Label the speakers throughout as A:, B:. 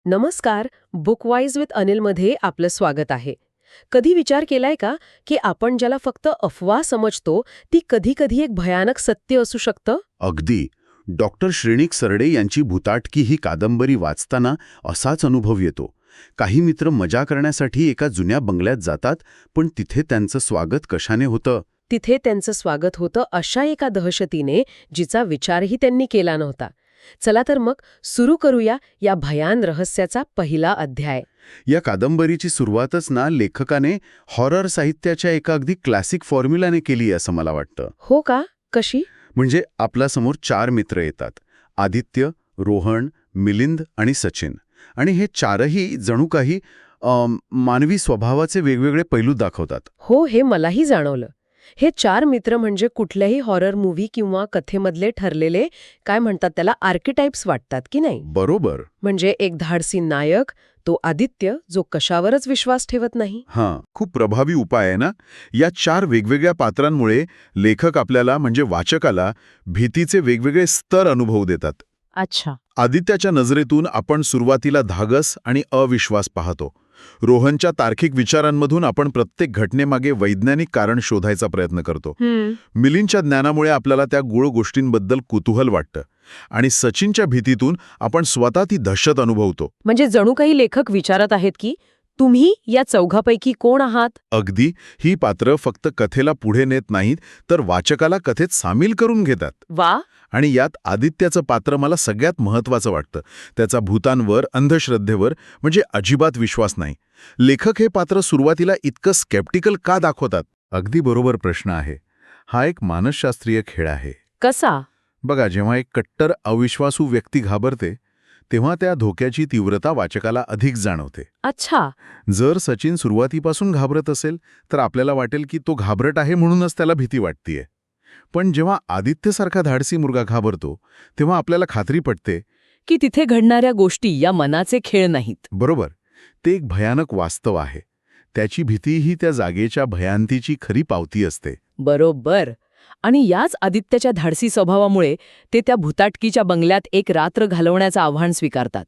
A: नमस्कार. बुकवाईज विथ अनिलमध्ये आपलं स्वागत आहे. कधी विचार केलाय का की आपण ज्याला फक्त अफवा समजतो ती कधी कधी एक भयानक सत्य असू शकतं?
B: अगदी. डॉक्टर श्रेणिक सरडे यांची भुताटकी ही कादंबरी वाचताना असाच अनुभव येतो. काही मित्र मजा करण्यासाठी एका जुन्या बंगल्यात जातात, पण तिथे त्यांचं स्वागत कशाने होतं?
A: तिथे त्यांचं स्वागत होतं अशा एका दहशतीने जिचा विचारही त्यांनी केला नव्हता. चला तर मग सुरू करूया या भयान रहस्याचा पहिला अध्याय.
B: या कादंबरीची सुरुवातच लेखकाने हॉरर साहित्याच्या एका अगदी क्लासिक फॉर्म्युलाने केली असं मला वाटतं.
A: हो का? कशी?
B: म्हणजे आपल्यासमोर 4 मित्र येतात. आदित्य, रोहन, मिलिंद आणि सचिन. आणि हे चारही जणू काही मानवी स्वभावाचे वेगवेगळे पैलू दाखवतात.
A: हो, हे मलाही जाणवलं. हे 4 मित्र म्हणजे कुठल्याही हॉरर मूव्ही किंवा कथेमधले ठरलेले काय म्हणतात त्याला आर्किटाइप्स वाटतात की नाही?
B: बरोबर.
A: म्हणजे एक धाडसी नायक, तो आदित्य जो कशावरच विश्वास ठेवत नाही.
C: हां, खूप प्रभावी उपाय आहे ना. या 4 वेगवेगळ्या पात्रांमुळे लेखक आपल्याला म्हणजे वाचकाला भीतीचे वेगवेगळे स्तर अनुभवू देतात.
A: अच्छा.
C: आदित्याच्या नजरेतून आपण सुरुवातीला धागस आणि अविश्वास पाहतो. रोहनच्या तार्किक विचारांमधून आपण प्रत्येक घटनेमागे वैज्ञानिक कारण शोधायचा प्रयत्न करतो. मिलिंदच्या ज्ञानामुळे आपल्याला त्या गूढ गोष्टींबद्दल कुतूहल वाटतं. आणि सचिनच्या भीतीतून आपण स्वतः ती दहशत अनुभवतो.
A: म्हणजे जणू काही लेखक विचारत आहेत की तुम्ही या चौघापैकी कोण आहात?
C: अगदी. ही पात्र फक्त कथेला पुढे नेत नाहीत, तर वाचकाला कथेत सामील करून घेतात.
A: वा.
C: आणि यात आदित्याचं पात्र मला सगळ्यात महत्त्वाचं वाटतं. त्याचा भूतांवर, अंधश्रद्धेवर म्हणजे अजिबात विश्वास नाही. लेखक हे पात्र सुरुवातीला इतकं स्केप्टिकल का दाखवतात? अगदी बरोबर प्रश्न आहे. हा एक मानसशास्त्रीय खेळ आहे.
A: कसा?
C: बघा, जेव्हा एक कट्टर अविश्वासू व्यक्ती घाबरते तेव्हा त्या धोक्याची तीव्रता वाचकाला अधिक जाणवते.
A: अच्छा.
C: जर सचिन सुरुवातीपासून घाबरत असेल तर आपल्याला वाटेल की तो घाबरट आहे म्हणूनच त्याला भीती वाटतेय. पण जेव्हा आदित्यसारखा धाडसी मुलगा घाबरतो तेव्हा आपल्याला खात्री पटते
A: की तिथे घडणाऱ्या गोष्टी या मनाचे खेळ नाहीत.
C: बरोबर, ते एक भयानक वास्तव आहे. त्याची भीती ही त्या जागेच्या भयांतीची खरी पावती असते.
A: बरोबर. आणि याच आदित्याच्या धाडसी स्वभावामुळे ते त्या भुताटकीच्या बंगल्यात एक रात्र घालवण्याचं आव्हान स्वीकारतात.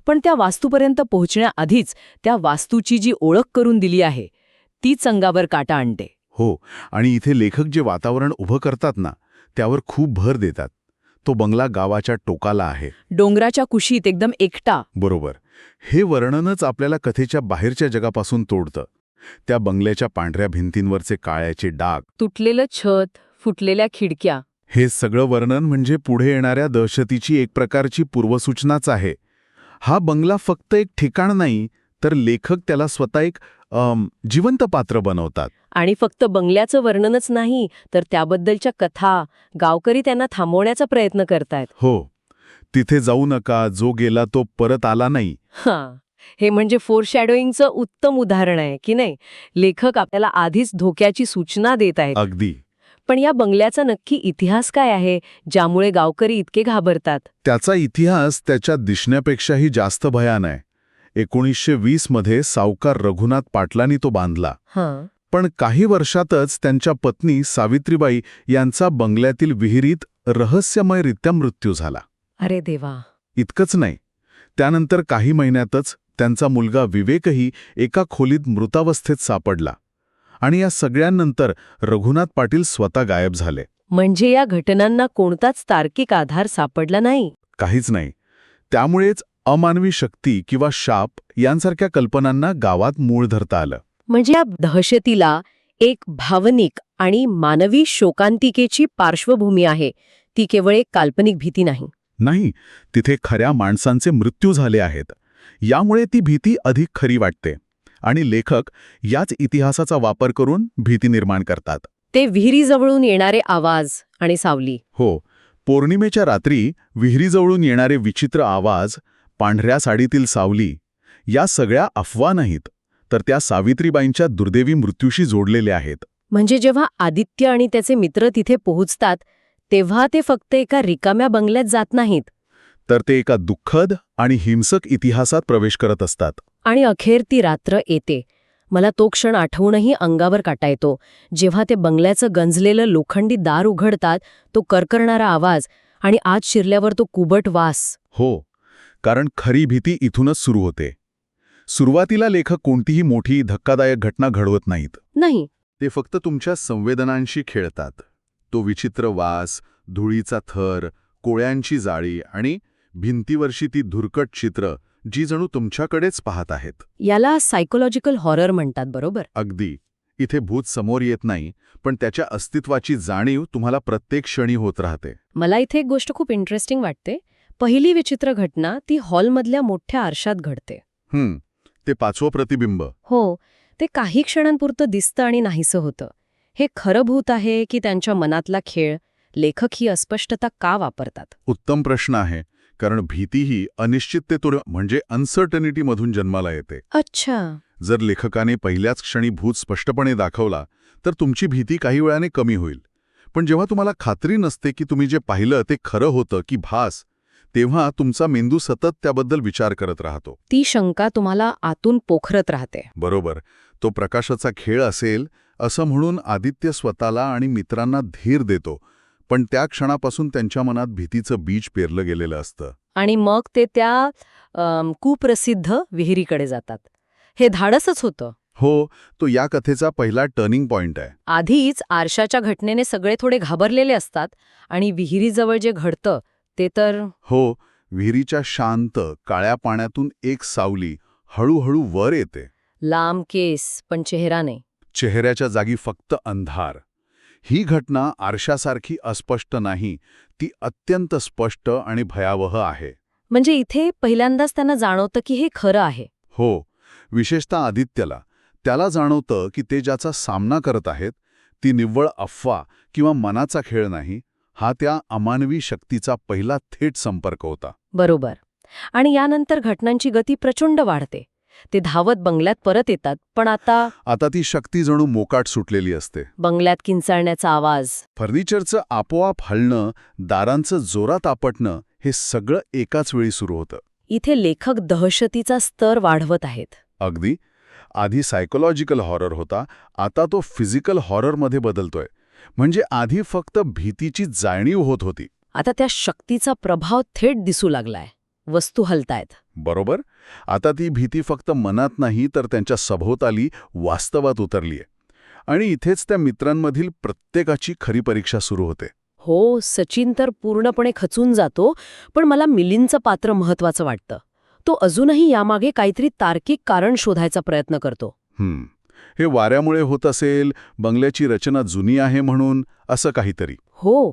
A: पण त्या वास्तूपर्यंत पोहोचण्याआधीच त्या वास्तूची जी ओळख करून दिली आहे तीच अंगावर काटा आणते.
C: हो, आणि इथे लेखक जे वातावरण उभं करतात ना, त्यावर खूप भर देतात. तो बंगला गावाच्या टोकाला आहे,
A: डोंगराच्या कुशीत, एकदम एकटा.
C: बरोबर. हे वर्णनच आपल्याला कथेच्या बाहेरच्या जगापासून तोडतं. त्या बंगल्याच्या पांढऱ्या भिंतींवरचे काळ्याचे डाग,
A: तुटलेलं छत, फुटलेल्या खिडक्या,
C: हे सगळं वर्णन म्हणजे पुढे येणाऱ्या दहशतीची एक प्रकारची पूर्वसूचनाच आहे. हा बंगला फक्त एक ठिकाण नाही, तर लेखक त्याला स्वतः एक जिवंत पात्र बनवतात.
A: आणि फक्त बंगल्याचं वर्णनच नाही, तर त्याबद्दलच्या कथा गावकरी त्यांना थांबवण्याचा प्रयत्न करतायत.
C: हो, तिथे जाऊ नका, जो गेला तो परत आला नाही.
A: हां, हे म्हणजे फोरशॅडोइंगचं उत्तम उदाहरण आहे की नाही? लेखक आपल्याला आधीच धोक्याची सूचना देत आहेत.
C: अगदी.
A: पण या बंगल्याचा नक्की इतिहास काय आहे ज्यामुळे गावकरी इतके घाबरतात?
C: त्याचा इतिहास त्याच्या दिसण्यापेक्षाही जास्त भयान आहे. 1920 मध्ये सावकार रघुनाथ पाटलांनी तो बांधला.
A: हां.
C: पण काही वर्षातच त्यांच्या पत्नी सावित्रीबाई यांचा बंगल्यातील विहिरीत रहस्यमयरित्या मृत्यू झाला.
A: अरे देवा.
C: इतकंच नाही, त्यानंतर काही महिन्यातच त्यांचा मुलगा विवेकही एका खोलीत मृतावस्थेत सापडला. आणि या सगळ्यांनंतर रघुनाथ पाटील स्वतः गायब झाले.
A: म्हणजे या घटनांना कोणताच तार्किक आधार सापडला नाही.
C: काहीच नाही. त्यामुळेच अमानवी शक्ती किंवा शाप यांसारख्या कल्पनांना गावात मूळ धरता आलं.
A: म्हणजे या दहशतीला एक भावनिक आणि मानवी शोकांतिकेची पार्श्वभूमी आहे. ती केवळ एक काल्पनिक भीती नाही.
C: नाही, तिथे खऱ्या माणसांचे मृत्यू झाले आहेत. यामुळे ती भीती अधिक खरी वाटते. आणि लेखक याच इतिहासाचा वापर करून भीती निर्माण करतात.
A: ते विहिरीजवळून येणारे आवाज आणि सावली.
C: हो, पौर्णिमेच्या रात्री विहिरीजवळून येणारे विचित्र आवाज, पांढऱ्या साडीतील सावली, या सगळ्या अफवा नाहीत, तर त्या सावित्रीबाईंच्या दुर्दैवी मृत्यूशी जोडलेल्या आहेत.
A: म्हणजे जेव्हा आदित्य आणि त्याचे मित्र तिथे पोहोचतात तेव्हा ते फक्त एका रिकाम्या बंगल्यात जात नाहीत,
C: तर ते एका दुःखद आणि हिंसक इतिहासात प्रवेश करत असतात.
A: आणि अखेर ती रात्र येते. मला तो क्षण आठवूनही अंगावर काटा येतो, जेव्हा ते बंगल्याचं गंजलेलं लोखंडी दार उघडतात, तो करकरणारा आवाज आणि आत शिरल्यावर तो कुबट वास.
C: हो, कारण खरी भीती इथूनच सुरू होते. सुरुवातीला लेखक कोणतीही मोठी धक्कादायक घटना घडवत नाहीत.
A: नाही.
C: ते फक्त तुमच्या संवेदनांशी खेळतात. तो विचित्र वास, धुळीचा थर, कोळ्यांची जाळी आणि भिंतीवरची ती धुरकट चित्र जी जणू तुमच्याकडेच पाहत आहेत.
A: याला सायकोलॉजिकल हॉरर म्हणतात, बरोबर?
C: अगदी. इथे भूत समोर येत नाही, पण त्याच्या अस्तित्वाची जाणीव तुम्हाला प्रत्येक क्षणी होत राहते.
A: मला इथे एक गोष्ट खूप इंटरेस्टिंग वाटते. पहिली विचित्र घटना ती हॉलमधल्या मोठ्या आरशात घडते.
C: ते 5वं प्रतिबिंब.
A: हो, ते काही क्षणांपुरतं दिसतं आणि नाहीसं होतं. हे खरं भूत आहे की त्यांच्या मनातला खेळ? लेखक ही अस्पष्टता का वापरतात?
C: उत्तम प्रश्न आहे, कारण भीती ही अनिश्चिततेतून म्हणजे अनसर्टनिटीमधून जन्माला येते.
A: अच्छा.
C: जर लेखकाने पहिल्याच क्षणी भूत स्पष्टपणे दाखवला तर तुमची भीती काही वेळाने कमी होईल. पण जेव्हा तुम्हाला खात्री नसते की तुम्ही जे पाहिलं ते खरं होतं की भास, तेव्हा तुमचा मेंदू सतत त्याबद्दल विचार करत राहतो.
A: ती शंका तुम्हाला आतून पोखरत राहते.
C: बरोबर. तो प्रकाशाचा खेळ असेल असं म्हणून आदित्य स्वतःला आणि मित्रांना धीर देतो, पण त्या क्षणापासून त्यांच्या मनात भीतीचं बीज पेरलं गेलेलं असतं.
A: आणि मग ते त्या कुप्रसिद्ध विहिरीकडे जातात. हे धाडसच होतं.
C: हो, तो या कथेचा पहिला टर्निंग पॉइंट आहे.
A: आधीच आरशाच्या घटनेने सगळे थोडे घाबरलेले असतात आणि विहिरीजवळ जे घडतं ते तर...
C: हो, विहिरीच्या शांत काळ्या पाण्यातून एक सावली हळूहळू वर येते.
A: लांब केस, पण चेहरा नाही.
C: चेहऱ्याच्या जागी फक्त अंधार. ही घटना आरशासारखी अस्पष्ट नाही, ती अत्यंत स्पष्ट आणि भयावह आहे.
A: म्हणजे इथे पहिल्यांदाच त्यांना जाणवतं की हे खरं आहे.
C: हो, विशेषतः आदित्यला. त्याला जाणवतं की ते ज्याचा सामना करत आहेत ती निव्वळ अफवा किंवा मनाचा खेळ नाही, हा त्या अमानवी शक्तीचा पहिला थेट संपर्क होता.
A: बरोबर. आणि यानंतर घटनांची गती प्रचंड वाढते. ते धावत बंगल्यात परत येतात, पण आता
C: ती शक्ती जणू मोकाट सुटलेली असते.
A: बंगल्यात किंचाळण्याचा आवाज,
C: फर्निचरचं आपोआप हलणं, दारांचं जोरात आपटणं, हे सगळं एकाच वेळी सुरू होतं.
A: इथे लेखक दहशतीचा स्तर वाढवत आहेत.
C: अगदी. आधी सायकोलॉजिकल हॉरर होता, आता तो फिजिकल हॉररमध्ये बदलतोय. म्हणजे आधी फक्त भीतीची जाणीव होत होती.
A: आता त्या शक्तीचा प्रभाव थेट दिसू लागलाय. वस्तू हलतायत.
C: बरोबर. आता ती भीती फक्त मनात नाही तर त्यांच्या सभोवताली वास्तवात उतरलीय. आणि इथेच त्या मित्रांमधील प्रत्येकाची खरी परीक्षा सुरू होते.
A: हो, सचिन तर पूर्णपणे खचून जातो, पण मला मिलिंदचं पात्र महत्वाचं वाटतं. तो अजूनही यामागे काहीतरी तार्किक कारण शोधायचा प्रयत्न करतो.
C: हे वाऱ्यामुळे होत असेल, बंगल्याची रचना जुनी आहे म्हणून, असं काहीतरी.
A: हो,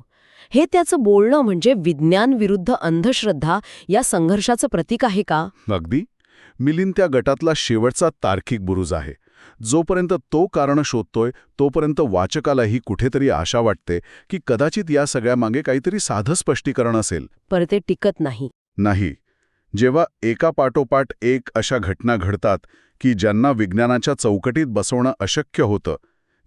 A: हे त्याचं बोलणं म्हणजे विज्ञान विरुद्ध अंधश्रद्धा या संघर्षाचं प्रतीक आहे का?
C: अगदी. मिलिंद त्या गटातला शेवटचा तार्किक बुरुज आहे. जोपर्यंत तो कारण शोधतोय तोपर्यंत वाचकालाही कुठेतरी आशा वाटते की कदाचित या सगळ्यामागे काहीतरी साधं स्पष्टीकरण असेल.
A: पर ते टिकत नाही.
C: जेव्हा एका पाठोपाठ एक अशा घटना घडतात की ज्यांना विज्ञानाच्या चौकटीत बसवणं अशक्य होतं,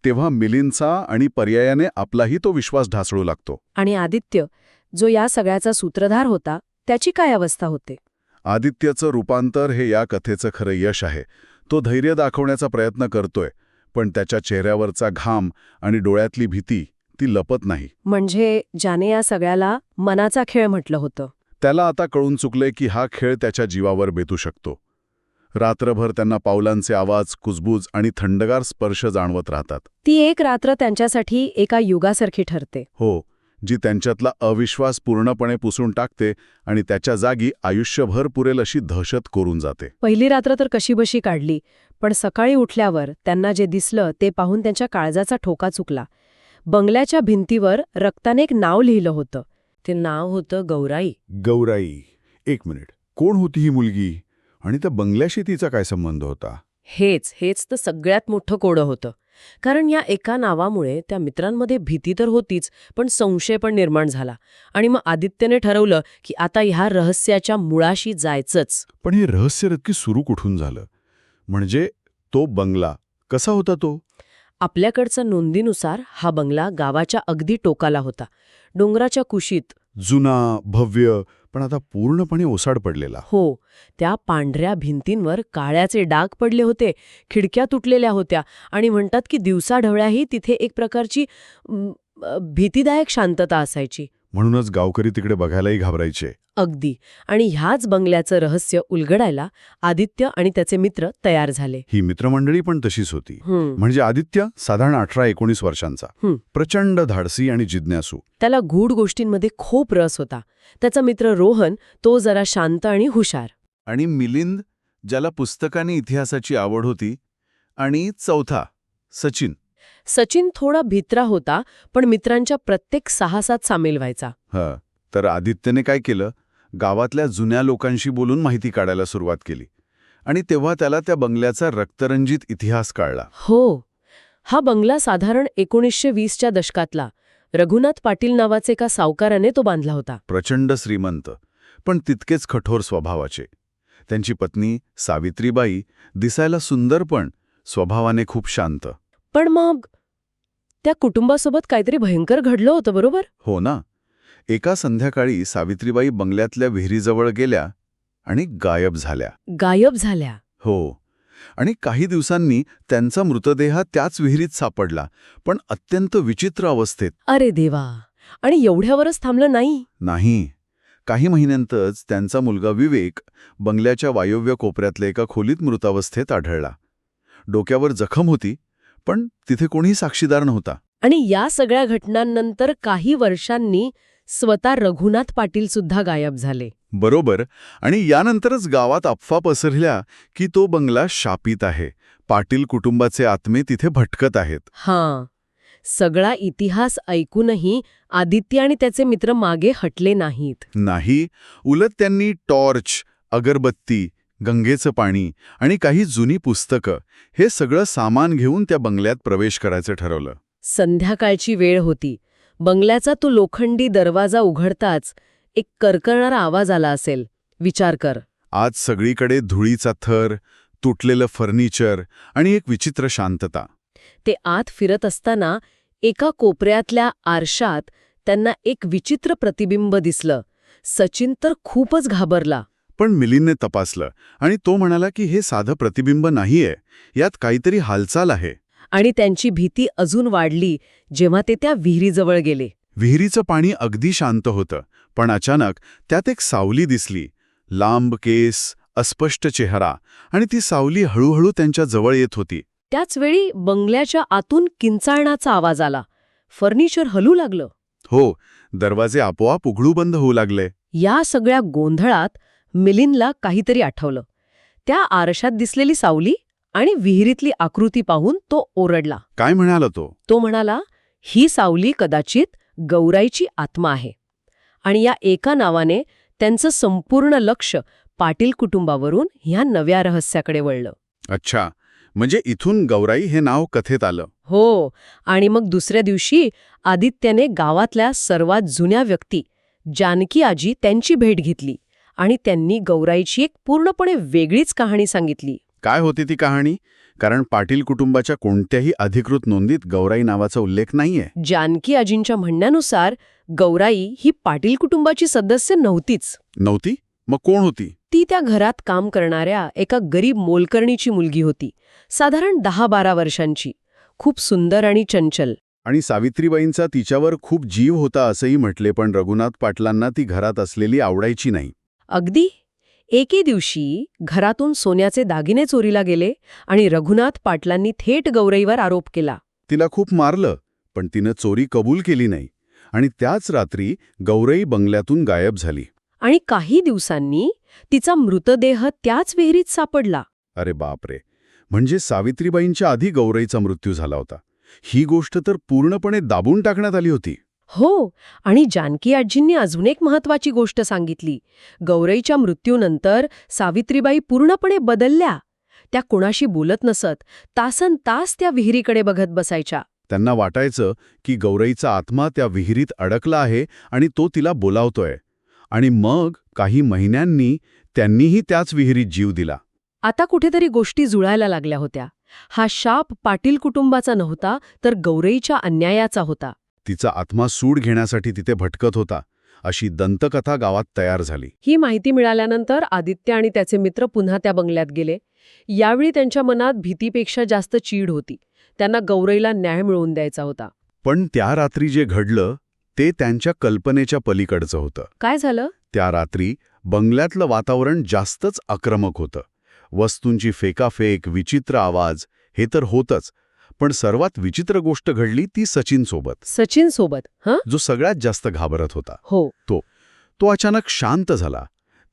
C: तेव्हा मिलिंदचा आणि पर्यायाने आपलाही तो विश्वास ढासळू लागतो.
A: आणि आदित्य, जो या सगळ्याचा सूत्रधार होता, त्याची काय अवस्था होते?
C: आदित्यचं रूपांतर हे या कथेचं खरं यश आहे. तो धैर्य दाखवण्याचा प्रयत्न करतोय, पण त्याच्या चेहऱ्यावरचा घाम आणि डोळ्यातली भीती ती लपत नाही.
A: म्हणजे ज्याने या सगळ्याला मनाचा खेळ म्हटलं होतं,
C: त्याला आता कळून चुकलंय की हा खेळ त्याच्या जीवावर बेतू शकतो. रात्रभर त्यांना पावलांचे आवाज, कुजबूज आणि थंडगार स्पर्श जाणवत राहतात.
A: ती एक रात्र त्यांच्यासाठी एका युगासारखी ठरते.
C: हो, जी त्यांच्यातला अविश्वास पूर्णपणे पुसून टाकते आणि त्याच्या जागी आयुष्यभर पुरेल अशी दहशत कोरून जाते.
A: पहिली रात्र तर कशीबशी काढली, पण सकाळी उठल्यावर त्यांना जे दिसलं ते पाहून त्यांच्या काळजाचा ठोका चुकला. बंगल्याच्या भिंतीवर रक्ताने एक नाव लिहिलं होतं. ते नाव होतं गौराई.
D: गौराई. एक मिनिट, कोण होती ही मुलगी आणि त्या बंगल्याशी तिचा काय संबंध होता?
A: हेच तर सगळ्यात मोठं कोडं होतं. कारण या एका नावामुळे त्या मित्रांमध्ये भीती तर होतीच, पण संशय पण निर्माण झाला. आणि मग आदित्यने ठरवलं की आता ह्या रहस्याच्या मुळाशी जायचंच.
D: पण हे रहस्य नक्की सुरू कुठून झालं? म्हणजे तो बंगला कसा होता तो?
A: आपल्याकडच्या नोंदीनुसार हा बंगला गावाच्या अगदी टोकाला होता, डोंगराच्या कुशीत.
D: जुना, भव्य, पण आता पूर्णपणे ओसाड पडलेला.
A: हो, त्या पांढऱ्या भिंतींवर काळ्याचे डाग पडले होते, खिडक्या तुटलेल्या होत्या आणि म्हणतात की दिवसाढवळ्याही तिथे एक प्रकारची भीतीदायक शांतता असायची.
D: म्हणूनच गावकरी तिकडे बघायलाही घाबरायचे.
A: अगदी. आणि ह्याच बंगल्याचं रहस्य उलगडायला आदित्य आणि त्याचे मित्र तयार झाले.
D: ही मित्रमंडळी पण तशीच होती. म्हणजे आदित्य साधारण 18-19 वर्षांचा, प्रचंड धाडसी आणि जिज्ञासू.
A: त्याला गूढ गोष्टींमध्ये खूप रस होता. त्याचा मित्र रोहन, तो जरा शांत आणि हुशार.
C: आणि मिलिंद, ज्याला पुस्तकांनी इतिहासाची आवड होती. आणि चौथा, सचिन.
A: सचिन थोडा भित्रा होता, पण मित्रांच्या प्रत्येक साहसात सामील व्हायचा.
C: तर आदित्यने काय केलं, गावातल्या जुन्या लोकांशी बोलून माहिती काढायला सुरुवात केली. आणि तेव्हा त्याला त्या बंगल्याचा रक्तरंजित इतिहास कळला.
A: हो, हा बंगला साधारण 1920च्या दशकातला रघुनाथ पाटील नावाचे एका सावकाराने तो बांधला होता.
C: प्रचंड श्रीमंत, पण तितकेच कठोर स्वभावाचे. त्यांची पत्नी सावित्रीबाई दिसायला सुंदर, पण स्वभावाने खूप शांत.
A: पण मग त्या कुटुंबासोबत काहीतरी भयंकर घडलं होतं, बरोबर?
C: हो ना. एका संध्याकाळी सावित्रीबाई बंगल्यातल्या विहिरीजवळ गेल्या आणि गायब झाल्या.
A: गायब झाल्या?
C: हो. आणि काही दिवसांनी त्यांचा मृतदेह त्याच विहिरीत सापडला, पण अत्यंत विचित्र अवस्थेत.
A: अरे देवा. आणि एवढ्यावरच थांबलं नाही?
C: नाही. काही महिन्यांतच त्यांचा मुलगा विवेक बंगल्याच्या वायव्य कोपऱ्यातल्या एका खोलीत मृतावस्थेत आढळला. डोक्यावर जखम होती, पण तिथे कोणीही साक्षीदार नव्हता.
A: आणि या सगळ्या घटनांनंतर काही वर्षांनी स्वतः रघुनाथ पाटील सुद्धा गायब झाले.
C: बरोबर. आणि यानंतरच गावात अफवा पसरल्या की तो बंगला शापित आहे. पाटील कुटुंबाचे आत्मे तिथे भटकत आहेत.
A: हां. सगळा इतिहास ऐकूनही आदित्य आणि त्याचे मित्र मागे हटले नाहीत.
C: नाही, उलट त्यांनी टॉर्च, अगरबत्ती, गंगेचं पाणी आणि काही जुनी पुस्तकं हे सगळं सामान घेऊन त्या बंगल्यात प्रवेश करायचं ठरवलं.
A: संध्याकाळची वेळ होती. बंगल्याचा तो लोखंडी दरवाजा उघडताच एक करकरणारा आवाज आला असेल. विचार कर.
C: आज सगळीकडे धुळीचा थर, तुटलेलं फर्निचर आणि एक विचित्र शांतता.
A: ते आत फिरत असताना एका कोपऱ्यातल्या आरशात त्यांना एक विचित्र प्रतिबिंब दिसलं. सचिन तर खूपच घाबरला.
C: पण मिलिंदने तपासलं आणि तो म्हणाला की हे साधं प्रतिबिंब नाहीये, यात काहीतरी हालचाल आहे.
A: आणि त्यांची भीती अजून वाढली जेव्हा ते त्या विहिरीजवळ गेले.
C: विहिरीचं पाणी अगदी शांत होतं, पण अचानक त्यात एक सावली दिसली. लांब केस, अस्पष्ट चेहरा, आणि ती सावली हळूहळू त्यांच्या जवळ येत होती.
A: त्याचवेळी बंगल्याच्या आतून किंचाळण्याचा आवाज आला. फर्निचर हलू लागलं.
C: हो, दरवाजे आपोआप उघडू बंद होऊ लागले.
A: या सगळ्या गोंधळात मिलिंदला काहीतरी आठवलं. त्या आरशात दिसलेली सावली आणि विहिरीतली आकृती पाहून तो ओरडला.
C: काय म्हणाला तो?
A: तो म्हणाला, ही सावली कदाचित गौराईची आत्मा आहे. आणि या एका नावाने त्यांचं संपूर्ण लक्ष पाटील कुटुंबावरून ह्या नव्या रहस्याकडे वळलं.
C: अच्छा, म्हणजे इथून गौराई हे नाव कथेत आलं.
A: हो. आणि मग दुसऱ्या दिवशी आदित्यने गावातल्या सर्वात जुन्या व्यक्ती जानकी आजी त्यांची भेट घेतली आणि त्यांनी गौराईची एक पूर्णपणे वेगळीच कहाणी सांगितली.
C: काय होती ती कहाणी? कारण पाटील कुटुंबाच्या कोणत्याही अधिकृत नोंदीत गौराई नावाचा उल्लेख नाहीये.
A: जानकी आजींच्या म्हणण्यानुसार गौराई ही पाटील कुटुंबाची सदस्य नव्हतीच.
C: नव्हती? मग कोण होती?
A: ती त्या घरात काम करणाऱ्या एका गरीब मोलकर्णीची मुलगी होती. साधारण 10-12 वर्षांची. खूप सुंदर आणि चंचल.
C: आणि सावित्रीबाईंचा तिच्यावर खूप जीव होता असंही म्हटले, पण रघुनाथ पाटलांना ती घरात असलेली आवडायची नाही.
A: अगदी. एके दिवशी घरातून सोन्याचे दागिने चोरीला गेले आणि रघुनाथ पाटलांनी थेट गौराईवर आरोप केला.
C: तिला खूप मारलं, पण तिनं चोरी कबूल केली नाही. आणि त्याच रात्री गौराई बंगल्यातून गायब झाली.
A: आणि काही दिवसांनी तिचा मृतदेह त्याच विहिरीत सापडला.
C: अरे बापरे, म्हणजे सावित्रीबाईंच्या आधी गौराईचा मृत्यू झाला होता. ही गोष्ट तर पूर्णपणे दाबून टाकण्यात आली होती.
A: हो. आणि जानकी आजींनी अजून एक महत्वाची गोष्ट सांगितली. गौराईच्या मृत्यूनंतर सावित्रीबाई पूर्णपणे बदलल्या. त्या कोणाशी बोलत नसत. तासनतास त्या विहिरीकडे बघत बसायच्या.
C: त्यांना वाटायचं की गौराईचा आत्मा त्या विहिरीत अडकला आहे आणि तो तिला बोलावतोय. आणि मग काही महिन्यांनी त्यांनीही त्याच विहिरीत जीव दिला.
A: आता कुठेतरी गोष्टी जुळायला लागल्या होत्या. हा शाप पाटील कुटुंबाचा नव्हता, तर गौराईच्या अन्यायाचा होता.
C: तिचा आत्मा सूड घेण्यासाठी तिथे भटकत होता, अशी दंतकथा गावात तयार झाली.
A: ही माहिती मिळाल्यानंतर आदित्य आणि त्याचे मित्र पुन्हा त्या बंगल्यात गेले. यावेळी त्यांच्या मनात भीतीपेक्षा जास्त चीड होती. त्यांना गौराईला न्याय मिळवून द्यायचा होता.
C: पण त्या रात्री जे घडलं
D: ते त्यांच्या कल्पनेच्या पलीकडचं होतं.
A: काय झालं?
D: त्या रात्री बंगल्यातलं वातावरण जास्तच आक्रमक होतं. वस्तूंची फेकाफेक, विचित्र आवाज हे तर होतच, पण सर्वात विचित्र गोष्ट घडली ती सचिनसोबत,
A: सचिन सोबत? हं?
D: जो सगळ्यात जास्त घाबरत होता.
A: हो.
D: तो अचानक शांत झाला.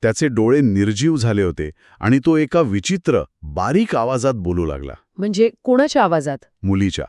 D: त्याचे डोळे निर्जीव झाले होते आणि तो एका विचित्र, बारीक आवाजात बोलू लागला.
A: म्हणजे कोणाच्या आवाजात?
D: मुलीच्या.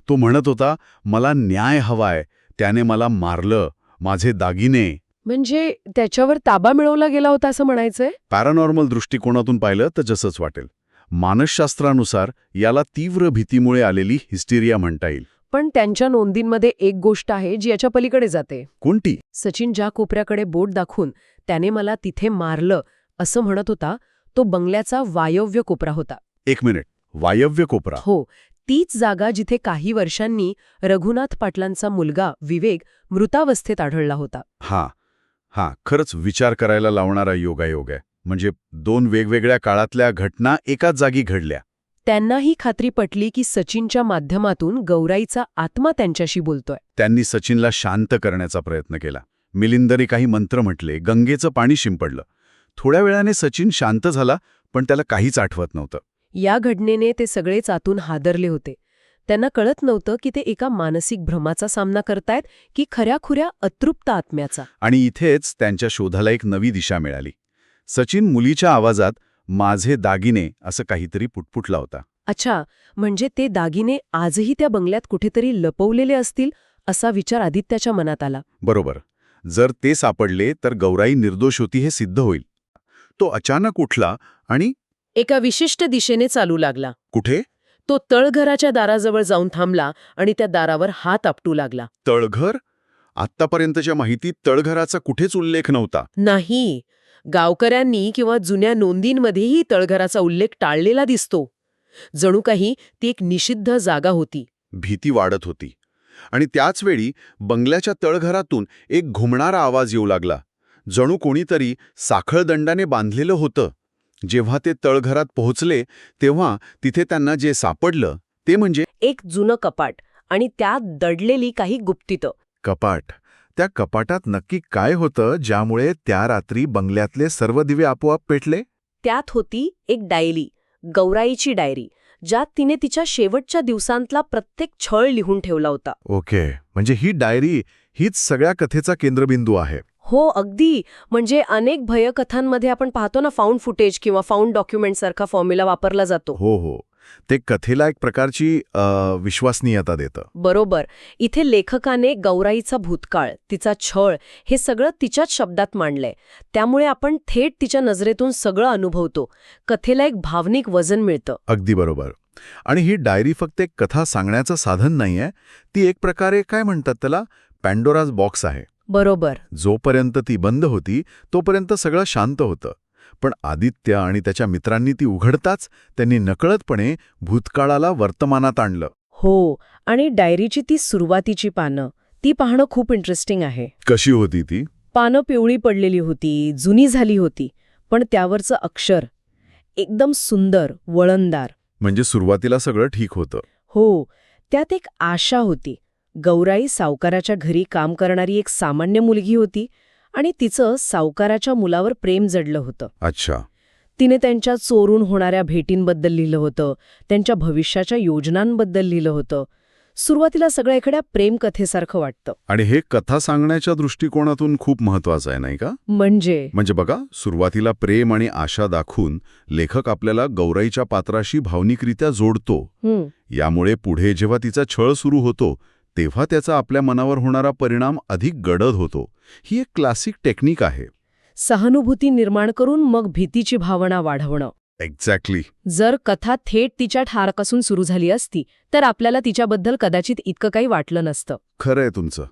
D: तो म्हणत होता, मला न्याय हवाय, त्याने मला मारलं, माझे दागिने.
A: म्हणजे त्याच्यावर ताबा मिळवला गेला होता असं म्हणायचंय?
D: पॅरानॉर्मल दृष्टिकोनातून पाहिलं तर जसंच वाटेल. मानसशास्त्रानुसार याला तीव्र भीतीमुळे आलेली हिस्टेरिया म्हणता येईल.
A: पण त्यांच्या नोंदींमध्ये एक गोष्ट आहे जी याच्या पलीकडे जाते.
D: कोणती?
A: सचिन ज्या कोपऱ्याकडे बोट दाखवून त्याने मला तिथे मारलं असं म्हणत होता, तो बंगल्याचा वायव्य कोपरा होता.
D: एक मिनिट. वायव्य कोपरा?
A: हो, तीच जागा जिथे काही वर्षांनी रघुनाथ पाटलांचा मुलगा विवेक मृतावस्थेत आढळला होता.
D: हा, खरंच विचार करायला लावणारा योगायोग आहे. म्हणजे 2 वेगवेगळ्या काळातल्या घटना एकाच जागी घडल्या.
A: त्यांनाही खात्री पटली की सचिनच्या माध्यमातून गौराईचा आत्मा त्यांच्याशी बोलतोय.
D: त्यांनी सचिनला शांत करण्याचा प्रयत्न केला. मिलिंदने काही मंत्र म्हटले, गंगेचं पाणी शिंपडलं. थोड्या वेळाने सचिन शांत झाला, पण त्याला काहीच आठवत नव्हतं.
A: या घटनेने ते सगळेच आतून हादरले होते. त्यांना कळत नव्हतं की ते एका मानसिक भ्रमाचा सामना करतायत की खऱ्याखुऱ्या अतृप्त आत्म्याचा.
D: आणि इथेच त्यांच्या शोधाला एक नवी दिशा मिळाली. सचिन मुलीच्या आवाजात माझे दागिने असं काहीतरी पुटपुटला होता.
A: अच्छा, म्हणजे ते दागिने आजही त्या बंगल्यात कुठेतरी लपवलेले असतील असा विचार आदित्याच्या मनात आला.
D: बरोबर. जर ते सापडले तर गौराई निर्दोष होती हे सिद्ध होईल. तो अचानक उठला आणि
A: एका विशिष्ट दिशेने चालू लागला.
D: कुठे?
A: तो तळघराच्या दाराजवळ जाऊन थांबला आणि त्या दारावर हात आपटू लागला.
D: तळघर? आत्तापर्यंतच्या माहितीत तळघराचा कुठेच उल्लेख नव्हता.
A: नाही, गावकऱ्यांनी किंवा जुन्या नोंदींमध्येही तळघराचा उल्लेख टाळलेला दिसतो. जणू काही ती एक निषिद्ध जागा होती.
D: भीती वाढत होती. आणि त्याचवेळी बंगल्याच्या तळघरातून एक घुमणारा आवाज येऊ लागला. जणू कोणीतरी साखळदंडाने बांधलेलं होतं. जेव्हा ते तळघरात पोहोचले तेव्हा तिथे त्यांना जे सापडलं ते म्हणजे
A: एक जुनं कपाट आणि त्यात दडलेली काही गुप्तितं.
C: कपाट. त्या कपाटात नक्की काय होतं ज्यामुळे त्या रात्री बंगल्यातले सर्व दिवे आपोआप पेटले?
A: त्यात होती एक डायरी, गौराईची डायरी, ज्यात तिने तिच्या शेवटच्या दिवसांतला प्रत्येक छळ लिहून ठेवला होता.
C: ओके, म्हणजे ही डायरी हीच सगळ्या कथेचा केंद्रबिंदू आहे.
A: हो, अगदी. म्हणजे अनेक भयकथांमध्ये आपण पाहतो ना, फाउंड फुटेज किंवा फाउंड डॉक्युमेंट सारखा फॉर्म्युला वापरला जातो.
C: हो. ते कथेला एक प्रकारची विश्वसनीयता देतं.
A: बरोबर. इथे लेखकाने गौराईचा भूतकाळ, तिचा छळ हे सगळं तिच्याच शब्दात मांडलंय. त्यामुळे आपण थेट तिच्या नजरेतून सगळं अनुभवतो. कथेला एक भावनिक वजन मिळतं.
C: अगदी बरोबर. आणि ही डायरी फक्त एक कथा सांगण्याचं साधन नाहीये, ती एक प्रकारे काय म्हणतात त्याला, पॅन्डोराज बॉक्स आहे.
A: बरोबर.
C: जोपर्यंत ती बंद होती तोपर्यंत सगळं शांत होतं. पण आदित्य आणि त्याच्या मित्रांनी ती उघडताच त्यांनी नकळतपणे भूतकाळाला वर्तमानात आणलं.
A: हो, आणि डायरीची ती सुरुवातीची पानं, ती पाहणं खूप इंटरेस्टिंग आहे.
C: कशी होती ती?
A: पानं पिवळी पडलेली होती, जुनी झाली होती, पण त्यावरचं अक्षर एकदम सुंदर, वळणदार.
C: म्हणजे सुरुवातीला सगळं ठीक होतं.
A: हो, त्यात एक आशा होती. गौराई सावकाराच्या घरी काम करणारी एक सामान्य मुलगी होती आणि तिचं सावकाराच्या मुलावर प्रेम जडलं होतं.
C: अच्छा.
A: तिने त्यांच्या चोरून होणाऱ्या भेटींबद्दल लिहिलं होतं, त्यांच्या भविष्याच्या योजनांबद्दल लिहिलं होतं. सुरुवातीला सगळं एखाद्या प्रेमकथेसारखं वाटतं.
D: आणि हे कथा सांगण्याच्या दृष्टिकोनातून खूप महत्वाचं आहे, नाही का?
A: म्हणजे
D: बघा, सुरुवातीला प्रेम आणि आशा दाखवून लेखक आपल्याला गौराईच्या पात्राशी भावनिकरित्या जोडतो. यामुळे पुढे जेव्हा तिचा छळ सुरू होतो तेव्हा त्याचा आपल्या मनावर होणारा परिणाम अधिक गडद होतो. ही एक क्लासिक टेक्निक आहे.
A: सहानुभूती निर्माण करून मग भीतीची भावना वाढवणं.
D: एक्झॅक्टली.
A: जर कथा थेट तिच्या ठारपासून सुरू झाली असती तर आपल्याला तिच्याबद्दल कदाचित इतकं काही वाटलं नसतं.
D: खरं आहे तुमचं.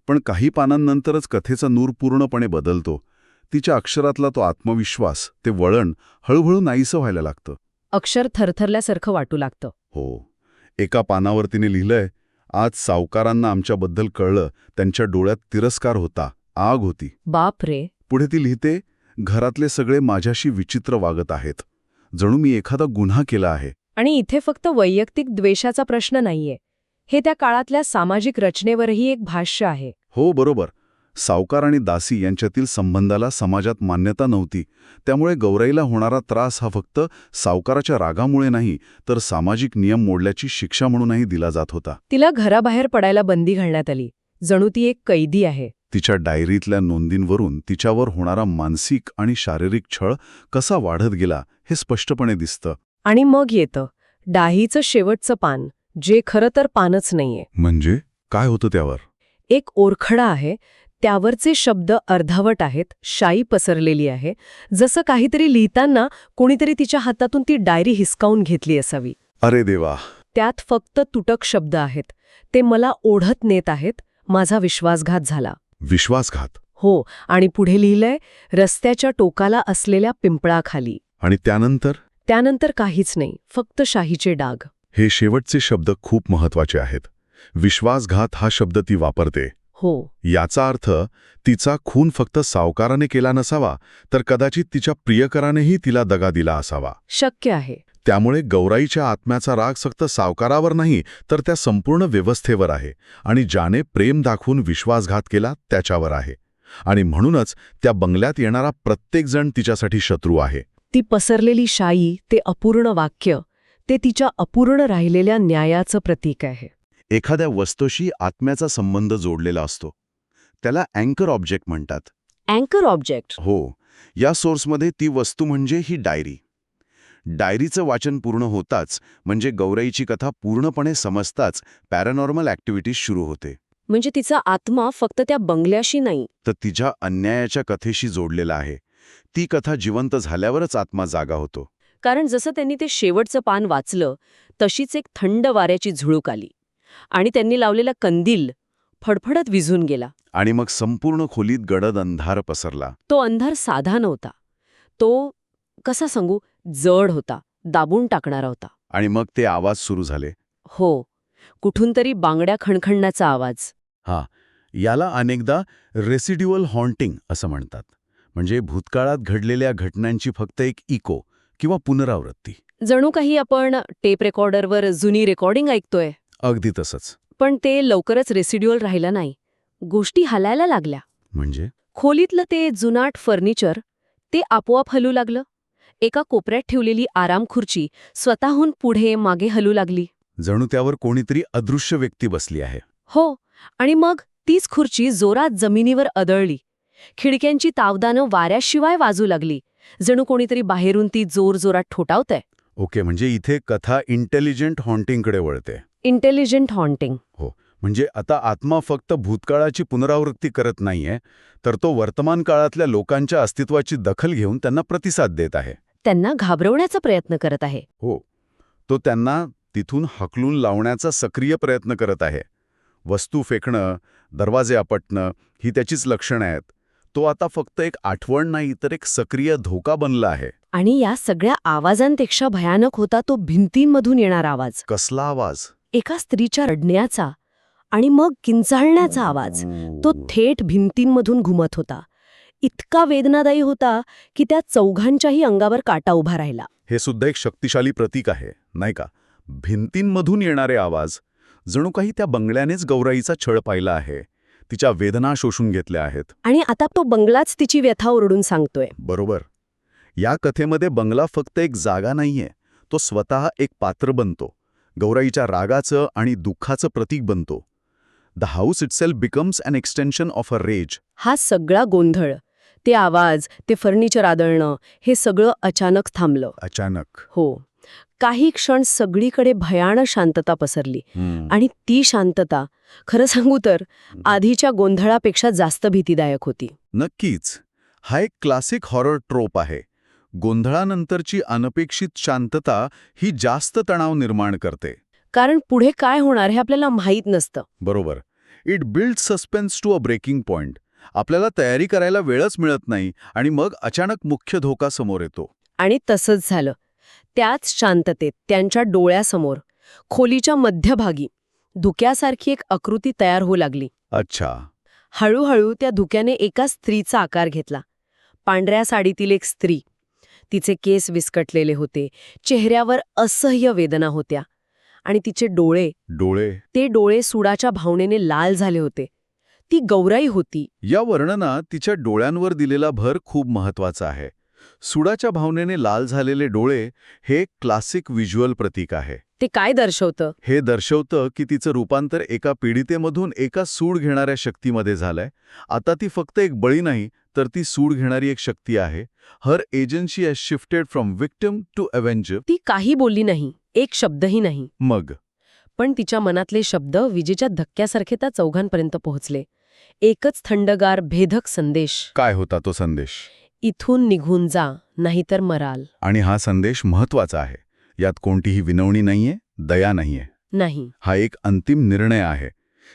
D: पण काही पानांनंतरच कथेचा नूर पूर्णपणे बदलतो. तिच्या अक्षरातला तो आत्मविश्वास, ते वळण हळूहळू नाहीसं व्हायला लागतं.
A: अक्षर थरथरल्यासारखं वाटू लागतं.
D: हो. एका पानावर तिने लिहिलंय, आज सावकारांना आमच्याबद्दल कळलं, त्यांच्या डोळ्यात तिरस्कार होता, आग होती.
A: बाप रे.
D: पुढे ती लिहिते, घरातले सगळे माझ्याशी विचित्र वागत आहेत, जणू मी एखादा गुन्हा केला आहे.
A: आणि इथे फक्त वैयक्तिक द्वेषाचा प्रश्न नाहीये. हे त्या काळातल्या सामाजिक रचनेवरही एक भाष्य आहे.
C: हो, बरोबर. सावकार आणि दासी यांच्यातील संबंधाला समाजात मान्यता नव्हती. त्यामुळे गौराईला होणारा त्रास हा फक्त सावकाराच्या रागामुळे नाही, तर सामाजिक नियम मोडल्याची शिक्षा म्हणूनही दिला जात होता.
A: तिला घराबाहेर पडायला बंदी घालण्यात आली. जणू ती एक कैदी आहे.
C: तिच्या डायरीतल्या नोंदींवरून तिच्यावर होणारा मानसिक आणि शारीरिक छळ कसा वाढत गेला हे स्पष्टपणे दिसतं.
A: आणि मग येतं डाहीचं शेवटचं पान, जे खरं तर पानच नाहीये.
C: म्हणजे काय होतं त्यावर?
A: एक ओरखडा आहे, त्यावरचे शब्द अर्धवट आहेत, शाई पसरलेली आहे, जसं काहीतरी लिहिताना कोणीतरी तिच्या हातातून ती डायरी हिसकावून घेतली असावी.
C: अरे देवा!
A: त्यात फक्त तुटक शब्द आहेत. ते मला ओढत नेत आहेत. माझा विश्वासघात झाला.
C: विश्वासघात.
A: हो, आणि पुढे लिहिलंय, रस्त्याच्या टोकाला असलेल्या पिंपळाखाली.
C: आणि त्यानंतर?
A: त्यानंतर काहीच नाही, फक्त शाहीचे डाग.
C: हे शेवटचे शब्द खूप महत्वाचे आहेत. विश्वासघात हा शब्द ती वापरते.
A: हो.
C: याचा अर्थ तिचा खून फक्त सावकाराने केला नसावा, तर कदाचित तिच्या प्रियकरानेही तिला दगा दिला असावा.
A: शक्य आहे.
C: त्यामुळे गौराईच्या आत्म्याचा राग फक्त सावकारावर नाही, तर त्या संपूर्ण व्यवस्थेवर आहे, आणि ज्याने प्रेम दाखवून विश्वासघात केला त्याच्यावर आहे. आणि म्हणूनच त्या बंगल्यात येणारा प्रत्येकजण तिच्यासाठी शत्रू आहे.
A: ती पसरलेली शाई, ते अपूर्ण वाक्य, ते तिच्या अपूर्ण राहिलेल्या न्यायाचं प्रतीक आहे.
B: एखाद्या वस्तूशी आत्म्याचा संबंध जोडलेला असतो. त्याला अँकर ऑब्जेक्ट म्हणतात.
A: अँकर ऑब्जेक्ट.
B: हो, या सोर्समध्ये ती वस्तू म्हणजे ही डायरी. डायरीचं वाचन पूर्ण होताच, म्हणजे गौराईची कथा पूर्णपणे समजताच पॅरानॉर्मल ॲक्टिव्हिटीज सुरू होते.
A: म्हणजे तिचा आत्मा फक्त त्या बंगल्याशी नाही,
B: तर तिच्या अन्यायाच्या कथेशी जोडलेला आहे. ती कथा जिवंत झाल्यावरच आत्मा जागा होतो.
A: कारण जसं त्यांनी ते शेवटचं पान वाचलं, तशीच एक थंड वाऱ्याची झुळूक आली. आणि त्यांनी लावलेला कंदील फडफडत विझून गेला.
B: आणि मग संपूर्ण खोलीत गडद अंधार पसरला.
A: तो अंधार साधा नव्हता. तो, कसा सांगू, जड होता, दाबून टाकणारा होता.
B: आणि मग ते आवाज सुरू झाले.
A: हो, कुठून तरी बांगड्या खणखणण्याचा आवाज.
B: याला अनेकदा रेसिड्युअल हॉन्टिंग असं म्हणतात. म्हणजे भूतकाळात घडलेल्या घटनांची फक्त एक इको किंवा पुनरावृत्ती.
A: जणू काही आपण टेप रेकॉर्डरवर जुनी रेकॉर्डिंग ऐकतोय.
B: अगदी तसंच.
A: पण ते लवकरच रेसिड्युअल राहिलं नाही. गोष्टी हलायला लागल्या.
B: म्हणजे
A: खोलीतलं ते जुनाट फर्निचर, ते आपोआप हलू लागलं. एका कोपऱ्यात ठेवलेली आराम खुर्ची स्वतःहून पुढे मागे हलू लागली.
B: जणू त्यावर कोणीतरी अदृश्य व्यक्ती बसली आहे.
A: हो, आणि मग तीच खुर्ची जोरात जमिनीवर आदळली. खिडक्यांची तावदानं वाऱ्याशिवाय वाजू लागली. जणू कोणीतरी बाहेरून ती जोरजोरात ठोठावतंय.
B: ओके, म्हणजे इथे कथा इंटेलिजंट हॉन्टिंगकडे वळते.
A: Intelligent haunting.
B: हो, म्हणजे आता आत्मा फक्त भूतकाळाची पुनरावृत्ती करत नाहीये, तर तो वर्तमान काळातल्या लोकांच्या अस्तित्वाची दखल घेऊन त्यांना प्रतिसाद देत आहे.
A: त्यांना घाबरवण्याचा प्रयत्न करत आहे.
B: हो, तो त्यांना तिथून हकलून लावण्याचा सक्रिय प्रयत्न करत आहे. वस्तू फेकणं, दरवाजे आपटणं ही त्याचीच लक्षणं आहेत. तो आता फक्त एक आठवण नाही, तर एक सक्रिय धोका बनला आहे.
A: आणि या सगळ्या आवाजांपेक्षा भयानक होता तो भिंतींमधून येणारा आवाज.
B: कसला आवाज?
A: एका स्त्रीच्या रडण्याचा आणि मग किंचाळण्याचा आवाज. तो थेट भिंतींमधून घुमत होता. इतका वेदनादायी होता की त्या चौघांच्याही अंगावर काटा उभा राहिला.
B: हे सुद्धा एक शक्तिशाली प्रतीक आहे, नाही का? भिंतींमधून येणारे आवाज, जणू काही त्या बंगल्यानेच गौराईचा छळ पाहिला आहे, तिच्या वेदना शोषून घेतल्या आहेत.
A: आणि आता तो बंगलाच तिची व्यथा ओरडून सांगतोय.
B: बरोबर. या कथेमध्ये बंगला फक्त एक जागा नाहीये, तो स्वतः एक पात्र बनतो. गौराईच्या रागाचं आणि दुःखाचं प्रतीक बनतो. The house itself becomes an extension of a rage.
A: हा सगळा गोंधळ, ते आवाज, ते फर्निचर आदळणं, हे सगळं अचानक थांबलं.
B: अचानक.
A: हो. काही क्षण सगळीकडे भयानक शांतता पसरली. आणि ती शांतता, खरं सांगू तर, आधीच्या गोंधळापेक्षा जास्त भीतीदायक होती.
B: नक्कीच. हा एक क्लासिक हॉरर ट्रोप आहे. गोंधळानंतरची अनपेक्षित शांतता ही जास्त तणाव निर्माण करते.
A: कारण पुढे काय होणार हे आपल्याला माहीत नसतं.
B: बरोबर. It build suspense to a breaking point. आपल्याला तयारी करायला वेळच मिळत नाही, आणि मग अचानक मुख्य धोका समोर येतो.
A: आणि तसंच झालं. त्याच शांततेत त्यांच्या डोळ्यासमोर, खोलीच्या मध्यभागी, धुक्यासारखी एक आकृती तयार होऊ लागली.
B: अच्छा.
A: हळूहळू त्या धुक्याने एका स्त्रीचा आकार घेतला. पांढऱ्या साडीतील एक स्त्री. तिचे केस विस्कटलेले होते, चेहऱ्यावर असह्य वेदना होत्या. आणि तिचे डोळे,
B: डोळे.
A: ते डोळे सुडाच्या भावनेने लाल झाले होते. ती गौराई होती.
D: या वर्णनात तिच्या डोळ्यांवर दिलेला भर खूप महत्वाचा आहे. सुडाच्या भावनेने लाल झालेले डोळे हे क्लासिक व्हिज्युअल प्रतीक आहे.
A: ते काय दर्शवतं?
D: हे दर्शवतं की तिचं रूपांतर एका पीडितेमधून एका सूड घेणाऱ्या शक्तीमध्ये झालंय. आता ती फक्त एक बळी नाही, तर ती सूड घेणारी एक शक्ती आहे. Her agency has shifted from victim to avenger.
A: ती काही बोलली नाही, एक शब्दही नाही.
D: मग
A: पण तिच्या मनातले शब्द विजेच्या धक्क्यासारखे त्या चौघांपर्यंत पोहोचले. एकच थंडगार भेदक संदेश.
D: काय होता तो संदेश?
A: इथून निघून जा, नाहीतर मराल.
D: आणि हा संदेश महत्वाचा आहे. यात कोणतीही विनवणी नाहीये, दया नाहीये.
A: नाही.
D: हा एक अंतिम निर्णय आहे.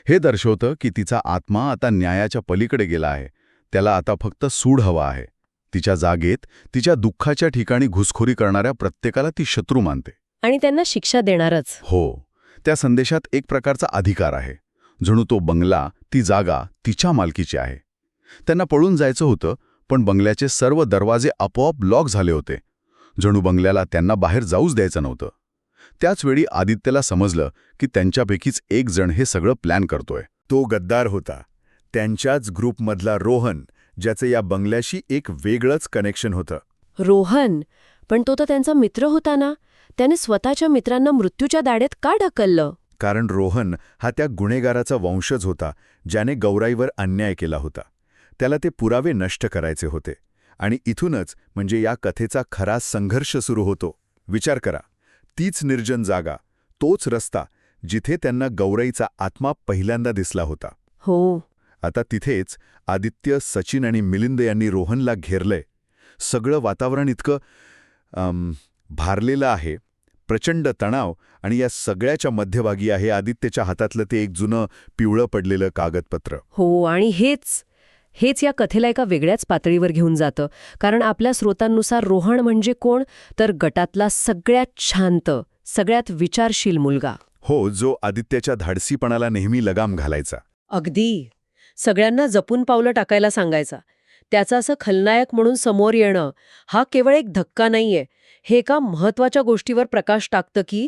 D: हे दर्शवतं की तिचा आत्मा आता न्यायाच्या पलीकडे गेला आहे. त्याला आता फक्त सूड हवा आहे. तिच्या जागेत, तिच्या दुःखाच्या ठिकाणी घुसखोरी करणाऱ्या प्रत्येकाला ती शत्रू मानते.
A: आणि त्यांना शिक्षा देणारच.
D: हो, त्या संदेशात एक प्रकारचा अधिकार आहे. जणू तो बंगला, ती जागा तिच्या मालकीची आहे. त्यांना पळून जायचं होतं, पण बंगल्याचे सर्व दरवाजे आपोआप लॉक झाले होते. जणू बंगल्याला त्यांना बाहेर जाऊच द्यायचं नव्हतं. त्याचवेळी आदित्यला समजलं की त्यांच्यापैकीच एक जण हे सगळं प्लॅन करतोय. तो गद्दार होता. त्यांच्याच ग्रुपमधला रोहन, ज्याचं या बंगल्याशी एक वेगळंच कनेक्शन होतं.
A: रोहन? पण तो तर त्यांचा मित्र होता ना. त्याने स्वतःच्या मित्रांना मृत्यूच्या दाढेत का ढकललं?
D: कारण रोहन हा त्या गुन्हेगाराचा वंशज होता, ज्याने गौराईवर अन्याय केला होता. त्याला ते पुरावे नष्ट करायचे होते. आणि इथूनच म्हणजे या कथेचा खरा संघर्ष सुरू होतो. विचार करा, तीच निर्जन जागा, तोच रस्ता, जिथे त्यांना गौराईचा आत्मा पहिल्यांदा दिसला होता.
A: हो.
D: आता तिथेच आदित्य, सचिन आणि मिलिंद यांनी रोहनला घेरलंय. सगळं वातावरण इतकं भारलेलं आहे. प्रचंड तणाव, आणि या सगळ्याच्या मध्यभागी आहे आदित्यच्या हातातलं ते एक जुनं पिवळं पडलेलं कागदपत्र.
A: हो, आणि हेच या कथेला एका वेगळ्याच पातळीवर घेऊन जातं. कारण आपल्या स्रोतांनुसार रोहन म्हणजे कोण? तर गटातला सगळ्यात शांत, सगळ्यात विचारशील मुलगा.
D: हो, जो आदित्यच्या धाडसीपणाला नेहमी लगाम घालायचा.
A: अगदी. सगळ्यांना जपून पावलं टाकायला सांगायचा. त्याचं असं खलनायक म्हणून समोर येणं हा केवळ एक धक्का नाहीये. हे एका महत्वाच्या गोष्टीवर प्रकाश टाकतं की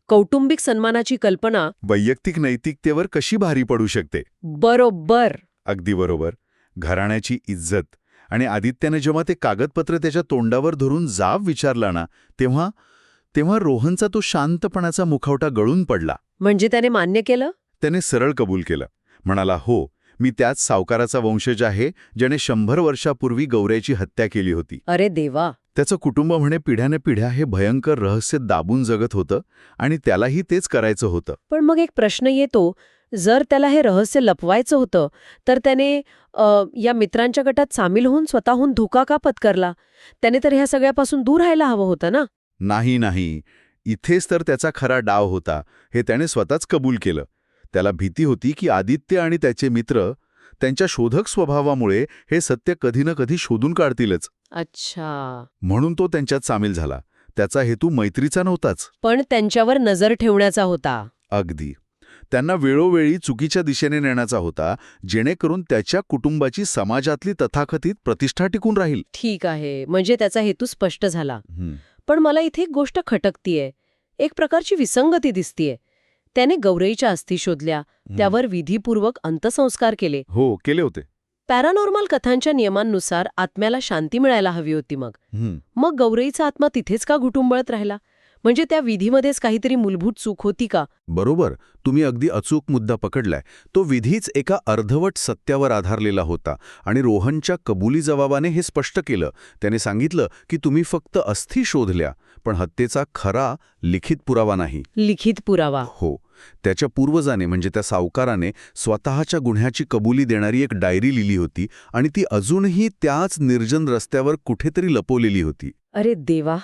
A: कौटुंबिक सन्मानाची कल्पना
D: वैयक्तिक नैतिकतेवर कशी भारी पडू शकते.
A: बरोबर.
D: अगदी बरोबर. घराण्याची इज्जत. आणि आदित्याने जेव्हा ते कागदपत्र त्याच्या तोंडावर धरून जाब विचारला ना, तेव्हा रोहनचा तो शांतपणाचा मुखवटा गळून पडला.
A: म्हणजे त्याने मान्य केलं?
D: त्याने सरळ कबूल केलं. म्हणाला, हो, मी त्याच सावकाराचा वंशज आहे, ज्याने 100 वर्षापूर्वी गौराईची हत्या केली होती.
A: अरे देवा.
D: त्याचं कुटुंब म्हणे पिढ्याने पिढ्या हे भयंकर रहस्य दाबून जगत होतं, आणि त्यालाही तेच करायचं होतं.
A: पण मग एक प्रश्न येतो, जर त्याला हे रहस्य लपवायचं होतं तर त्याने या मित्रांच्या गटात सामील होऊन स्वतःहून धोका का पत्करला? त्याने तर ह्या सगळ्यापासून दूर राहायला हवं होतं ना.
D: नाही. इथेच तर त्याचा खरा डाव होता. हे त्याने स्वतःच कबूल केलं. त्याला भीती होती की आदित्य आणि त्याचे मित्र त्यांच्या शोधक स्वभावामुळे हे सत्य कधी ना कधी शोधून काढतीलच.
A: अच्छा.
D: म्हणून तो त्यांच्यात सामील झाला. त्याचा हेतू मैत्रीचा नव्हताच,
A: पण त्यांच्यावर नजर ठेवण्याचा होता.
D: अगदी. त्यांना वेळोवेळी चुकीच्या दिशेने नेण्याचा होता, जेणेकरून त्याच्या कुटुंबाची समाजातली तथाकथित प्रतिष्ठा टिकून राहील.
A: ठीक आहे, म्हणजे त्याचा हेतू स्पष्ट झाला. पण मला इथे एक गोष्ट खटकतीये. एक प्रकारची विसंगती दिसतीये. त्याने गौराईच्या अस्थी शोधल्या, त्यावर विधीपूर्वक अंत्यसंस्कार केले.
D: हो, केले होते.
A: पॅरानॉर्मल कथांच्या नियमांनुसार आत्म्याला शांती मिळायला हवी होती. मग गौराईचा आत्मा तिथेच का घुटुंबळत राहिला? म्हणजे त्या विधीमध्येच काहीतरी मूलभूत चूक होती का?
D: बरोबर, तुम्ही अगदी अचूक मुद्दा पकडलाय. तो विधीच एका अर्धवट सत्यावर आधारलेला होता, आणि रोहनच्या कबुली जबाबाने हे स्पष्ट केलं. त्याने सांगितलं की तुम्ही फक्त अस्थी शोधल्या, पण हत्येचा खरा लिखित पुरावा नाही.
A: लिखित पुरावा?
D: हो. त्याच्या पूर्वजाने म्हणजे त्या सावकाराने स्वतःच्या गुन्ह्याची कबुली देणारी एक डायरी लिहिली होती, आणि ती अजूनही त्याच निर्जन रस्त्यावर कुठेतरी लपवलेली होती.
A: अरे देवा.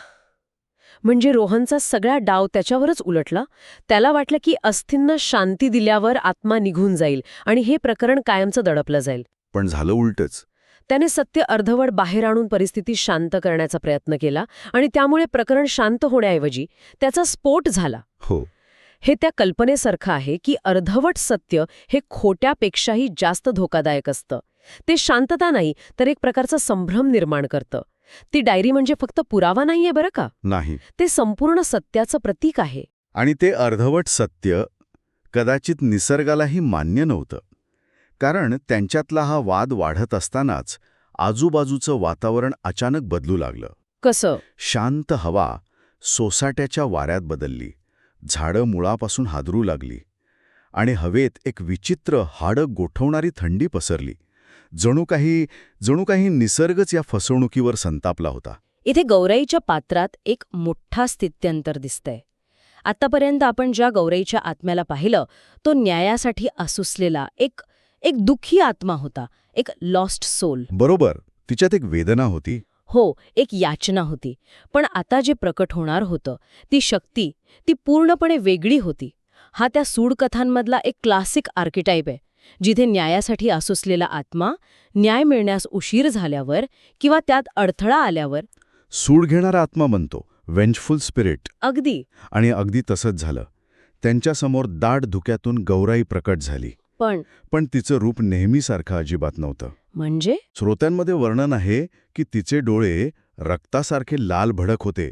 A: म्हणजे रोहनचा सगळा डाव त्याच्यावरच उलटला. त्याला वाटलं की अस्थींना शांती दिल्यावर आत्मा निघून जाईल आणि हे प्रकरण कायमचं दडपलं जाईल.
D: पण झालं उलटच.
A: त्याने सत्य अर्धवट बाहेर आणून परिस्थिती शांत करण्याचा प्रयत्न केला, आणि त्यामुळे प्रकरण शांत होण्याऐवजी त्याचा स्फोट झाला.
D: हो.
A: हे त्या कल्पनेसारखं आहे की अर्धवट सत्य हे खोट्यापेक्षाही जास्त धोकादायक असतं. ते शांतता नाही, तर एक प्रकारचा संभ्रम निर्माण करतं. ती डायरी म्हणजे फक्त पुरावा नाहीये बरं का.
D: नाही.
A: ते संपूर्ण सत्याचं प्रतीक आहे.
D: आणि ते अर्धवट सत्य कदाचित निसर्गालाही मान्य नव्हतं.
B: कारण त्यांच्यातला हा वाद वाढत असतानाच आजूबाजूचं वातावरण अचानक बदलू लागलं.
A: कसं?
B: शांत हवा सोसाट्याच्या वाऱ्यात बदलली, झाडं मुळापासून हादरू लागली आणि हवेत एक विचित्र हाडं गोठवणारी थंडी पसरली. जणू काही निसर्गच या फसवणुकीवर संतापला होता.
E: इथे गौराईच्या पात्रात एक मोठा स्थित्यंतर दिसतंय. आतापर्यंत आपण ज्या गौराईच्या आत्म्याला पाहिलं तो न्यायासाठी आसुसलेला एक दुःखी आत्मा होता, एक लॉस्ट सोल.
B: बरोबर, तिच्यात एक वेदना होती.
E: हो, एक याचना होती. पण आता जे प्रकट होणार होतं ती शक्ती, ती पूर्णपणे वेगळी होती. हा त्या सूडकथांमधला एक क्लासिक आर्किटाईप आहे, जिथे न्यायासाठी आसुसलेला आत्मा न्याय मिळण्यास उशीर झाल्यावर किंवा त्यात अडथळा आल्यावर
B: सूड घेणारा आत्मा बनतो, वेंजफुल स्पिरिट.
E: अगदी.
B: आणि अगदी तसंच झालं. त्यांच्यासमोर दाट धुक्यातून गौराई प्रकट झाली. पण तिचं रूप नेहमीसारखं अजिबात नव्हतं.
E: म्हणजे
B: श्रोत्यांमध्ये वर्णन आहे की तिचे डोळे रक्तासारखे लाल भडक होते,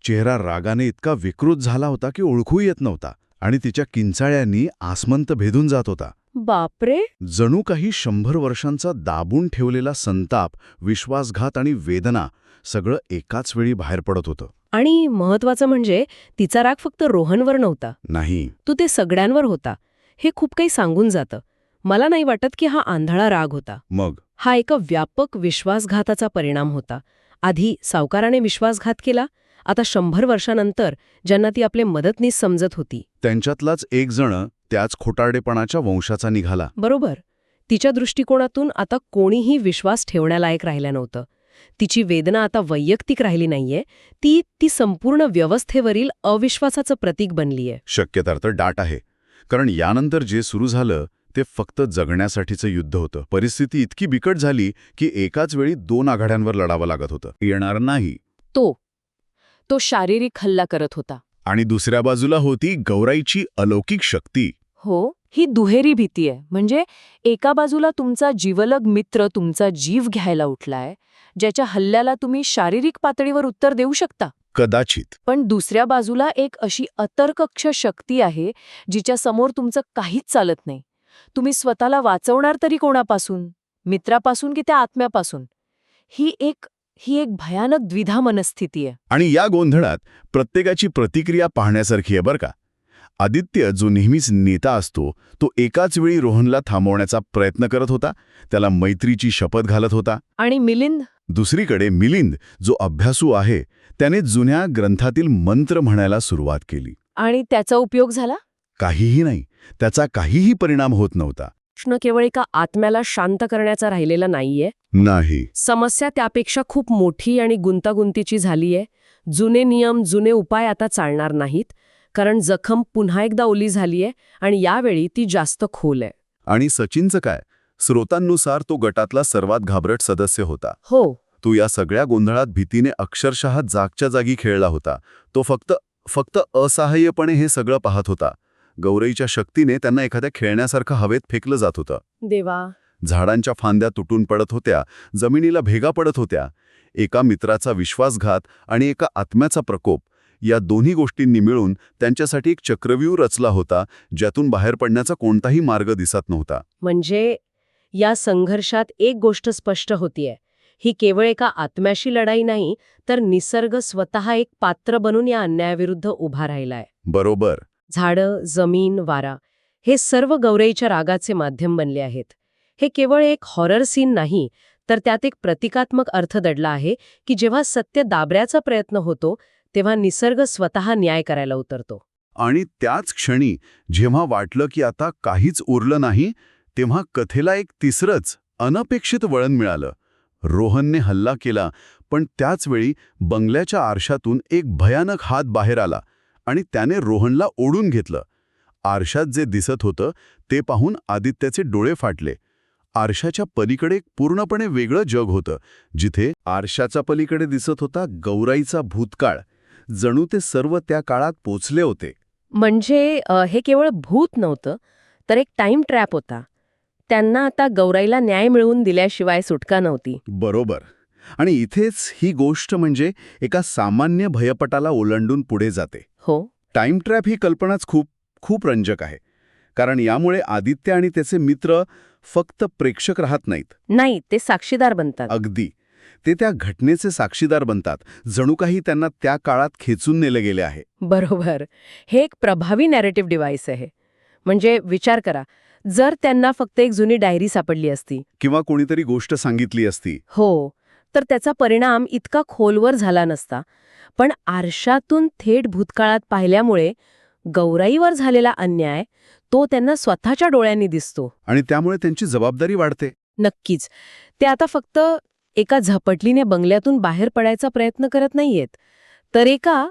B: चेहरा रागाने इतका विकृत झाला होता की ओळखू येत नव्हता आणि तिच्या किंचाळ्यांनी आसमंत भेदून जात होता.
E: बापरे.
B: जणू काही 100 वर्षांचा दाबून ठेवलेला संताप, विश्वासघात आणि वेदना सगळं एकाच वेळी बाहेर पडत होतं.
E: आणि महत्वाचं म्हणजे तिचा राग फक्त रोहनवर नव्हता,
B: नाही,
E: तो ते सगळ्यांवर होता. हे खूप काही सांगून जातं. मला नाही वाटत की हा आंधळा राग होता.
B: मग
E: हा एका व्यापक विश्वासघाताचा परिणाम होता. आधी सावकाराने विश्वासघात केला, आता 100 वर्षानंतर ज्यांना ती आपले मदतनीस समजत होती
B: त्यांच्यातलाच एक जण त्याच खोटारडेपणाच्या वंशाचा निघाला.
E: बरोबर. तिच्या दृष्टिकोनातून आता कोणीही विश्वास ठेवण्यालायक राहिलं नव्हतं. तिची वेदना आता वैयक्तिक राहिली नाहीये, ती संपूर्ण व्यवस्थेवरील अविश्वासाचं प्रतीक बनलीये.
B: शक्यता तर दाट आहे, कारण यानंतर जे सुरू झालं ते फक्त जगण्यासाठीचं युद्ध होतं. परिस्थिती इतकी बिकट झाली की एकाच वेळी 2 आघाड्यांवर लढावं लागत होतं. येणार नाही.
E: तो शारीरिक हल्ला करत होता.
B: आणि दुसऱ्या बाजूला होती गौराईची अलौकिक शक्ती.
E: हो, ही दुहेरी भीती आहे. म्हणजे एका बाजूला तुमचा जीवलग मित्र तुमचा जीव घ्यायला उठलाय, ज्याच्या हल्ल्याला तुम्ही शारीरिक पातळीवर उत्तर देऊ शकता.
B: कदाचित.
E: पण दुसऱ्या बाजूला एक अशी अतर्कक्ष शक्ती आहे जिच्या समोर तुमचं काहीच चालत नाही. तुम्ही स्वतःला वाचवणार तरी कोणापासून? मित्रापासून की त्या आत्म्यापासून? ही एक भयानक द्विधा मनस्थिती आहे.
B: आणि या गोंधळात प्रत्येकाची प्रतिक्रिया पाहण्यासारखी आहे बरं का. आदित्य, जो नेहमीच नेता असतो, तो एकाच वेळी रोहनला थांबवण्याचा प्रयत्न करत होता, त्याला मैत्रीची शपथ घालत होता.
E: आणि मिलिंद?
B: दुसरीकडे मिलिंद, जो अभ्यासू आहे, त्याने जुन्या ग्रंथातील मंत्र म्हणायला सुरुवात केली.
E: आणि त्याचा उपयोग झाला?
B: काहीही नाही. त्याचा काहीही परिणाम होत नव्हता.
E: प्रश्न केवळ एका आत्म्याला शांत करण्याचा राहिलेला नाहीये.
B: नाही.
E: समस्या त्यापेक्षा खूप मोठी आणि गुंतागुंतीची झालीये. जुने नियम, जुने उपाय आता चालणार नाहीत, कारण जखम पुन्हा एकदा ओली झालीये आणि यावेळी ती जास्त खोल आहे.
D: आणि सचिनचं काय? स्रोतांनुसार तो गटातला सर्वात घाबरट सदस्य होता.
E: हो.
D: तो या सगळ्या गोंधळात भीतीने अक्षरशः जागच्या जागी खेळला होता. तो फक्त असहाय्यपणे हे सगळं पाहत होता. गौराईच्या शक्तीने त्यांना एखाद्या खेळण्यासारखं हवेत फेकलं जात होतं.
E: देवा.
D: झाडांच्या फांद्या तुटून पडत होत्या, जमिनीला भेगा पडत होत्या. एका मित्राचा विश्वासघात आणि एका आत्म्याचा प्रकोप, या दोन्ही गोष्टींनी मिळून त्यांच्यासाठी एक चक्रव्यूह रचला होता, ज्यातून बाहेर पडण्याचा कोणताही मार्ग दिसत नव्हता.
E: म्हणजे या संघर्षात एक गोष्ट स्पष्ट होतीये. ही केवळ एका आत्म्याशी लढाई नाही, तर निसर्ग स्वतः एक पात्र बनून या अन्यायाविरुद्ध उभा राहिलाय.
D: बरोबर.
E: झाडं, जमीन, वारा हे सर्व गौराईच्या रागाचे माध्यम बनले आहेत. हे केवळ एक हॉरर सीन नाही, तर त्यात एक प्रतिकात्मक अर्थ दडला आहे की जेव्हा सत्य दाबण्याचा प्रयत्न होतो तेव्हा निसर्ग स्वतः न्याय करायला उतरतो.
D: आणि त्याच क्षणी जेव्हा वाटलं की आता काहीच उरलं नाही, तेव्हा कथेला एक तिसरंच अनपेक्षित वळण मिळालं. रोहनने हल्ला केला, पण त्याचवेळी बंगल्याच्या आरशातून एक भयानक हात बाहेर आला आणि त्याने रोहनला ओढून घेतलं. आरशात जे दिसत होतं ते पाहून आदित्याचे डोळे फाटले. आरशाच्या पलीकडे एक पूर्णपणे वेगळं जग होतं, जिथे आरशाच्या पलीकडे दिसत होता गौराईचा भूतकाळ. जणू ते सर्व त्या काळात पोचले होते.
E: म्हणजे हे केवळ भूत नव्हतं, तर एक टाइम ट्रॅप होता. त्यांना आता गौराईला न्याय मिळवून दिल्याशिवाय सुटका नव्हती.
D: बरोबर. आणि इथेच ही गोष्ट म्हणजे एका सामान्य भयपटाला ओलांडून पुढे जाते.
E: हो.
D: टाइम ट्रॅप ही कल्पनाच खूप रंजक आहे. कारण यामुळे आदित्य आणि त्याचे मित्र फक्त प्रेक्षक राहत नाहीत.
E: नाही, ते साक्षीदार बनतात.
D: अगदी. ते त्या घटनेचे साक्षीदार बनतात, जणू काही त्यांना त्या काळात खेचून नेले गेले आहे.
E: बरोबर. हे एक प्रभावी नॅरेटिव्ह डिव्हाइस आहे. म्हणजे विचार करा, जर त्यांना फक्त एक जुनी डायरी सापडली असती,
D: किंवा कोणीतरी गोष्ट सांगितली असती.
E: हो, तर त्याचा परिणाम इतका खोलवर झाला नसता. पण आरशातून थेट भूतकाळात पाहिल्यामुळे गौराईवर झालेला अन्याय तो त्यांना स्वतःच्या डोळ्यांनी दिसतो.
D: आणि त्यामुळे त्यांची जबाबदारी वाढते.
E: नक्कीच. ते आता फक्त एका झपटलीने बंगल्यातून बाहेर पडायचा प्रयत्न करत नाहीयेत, तर एका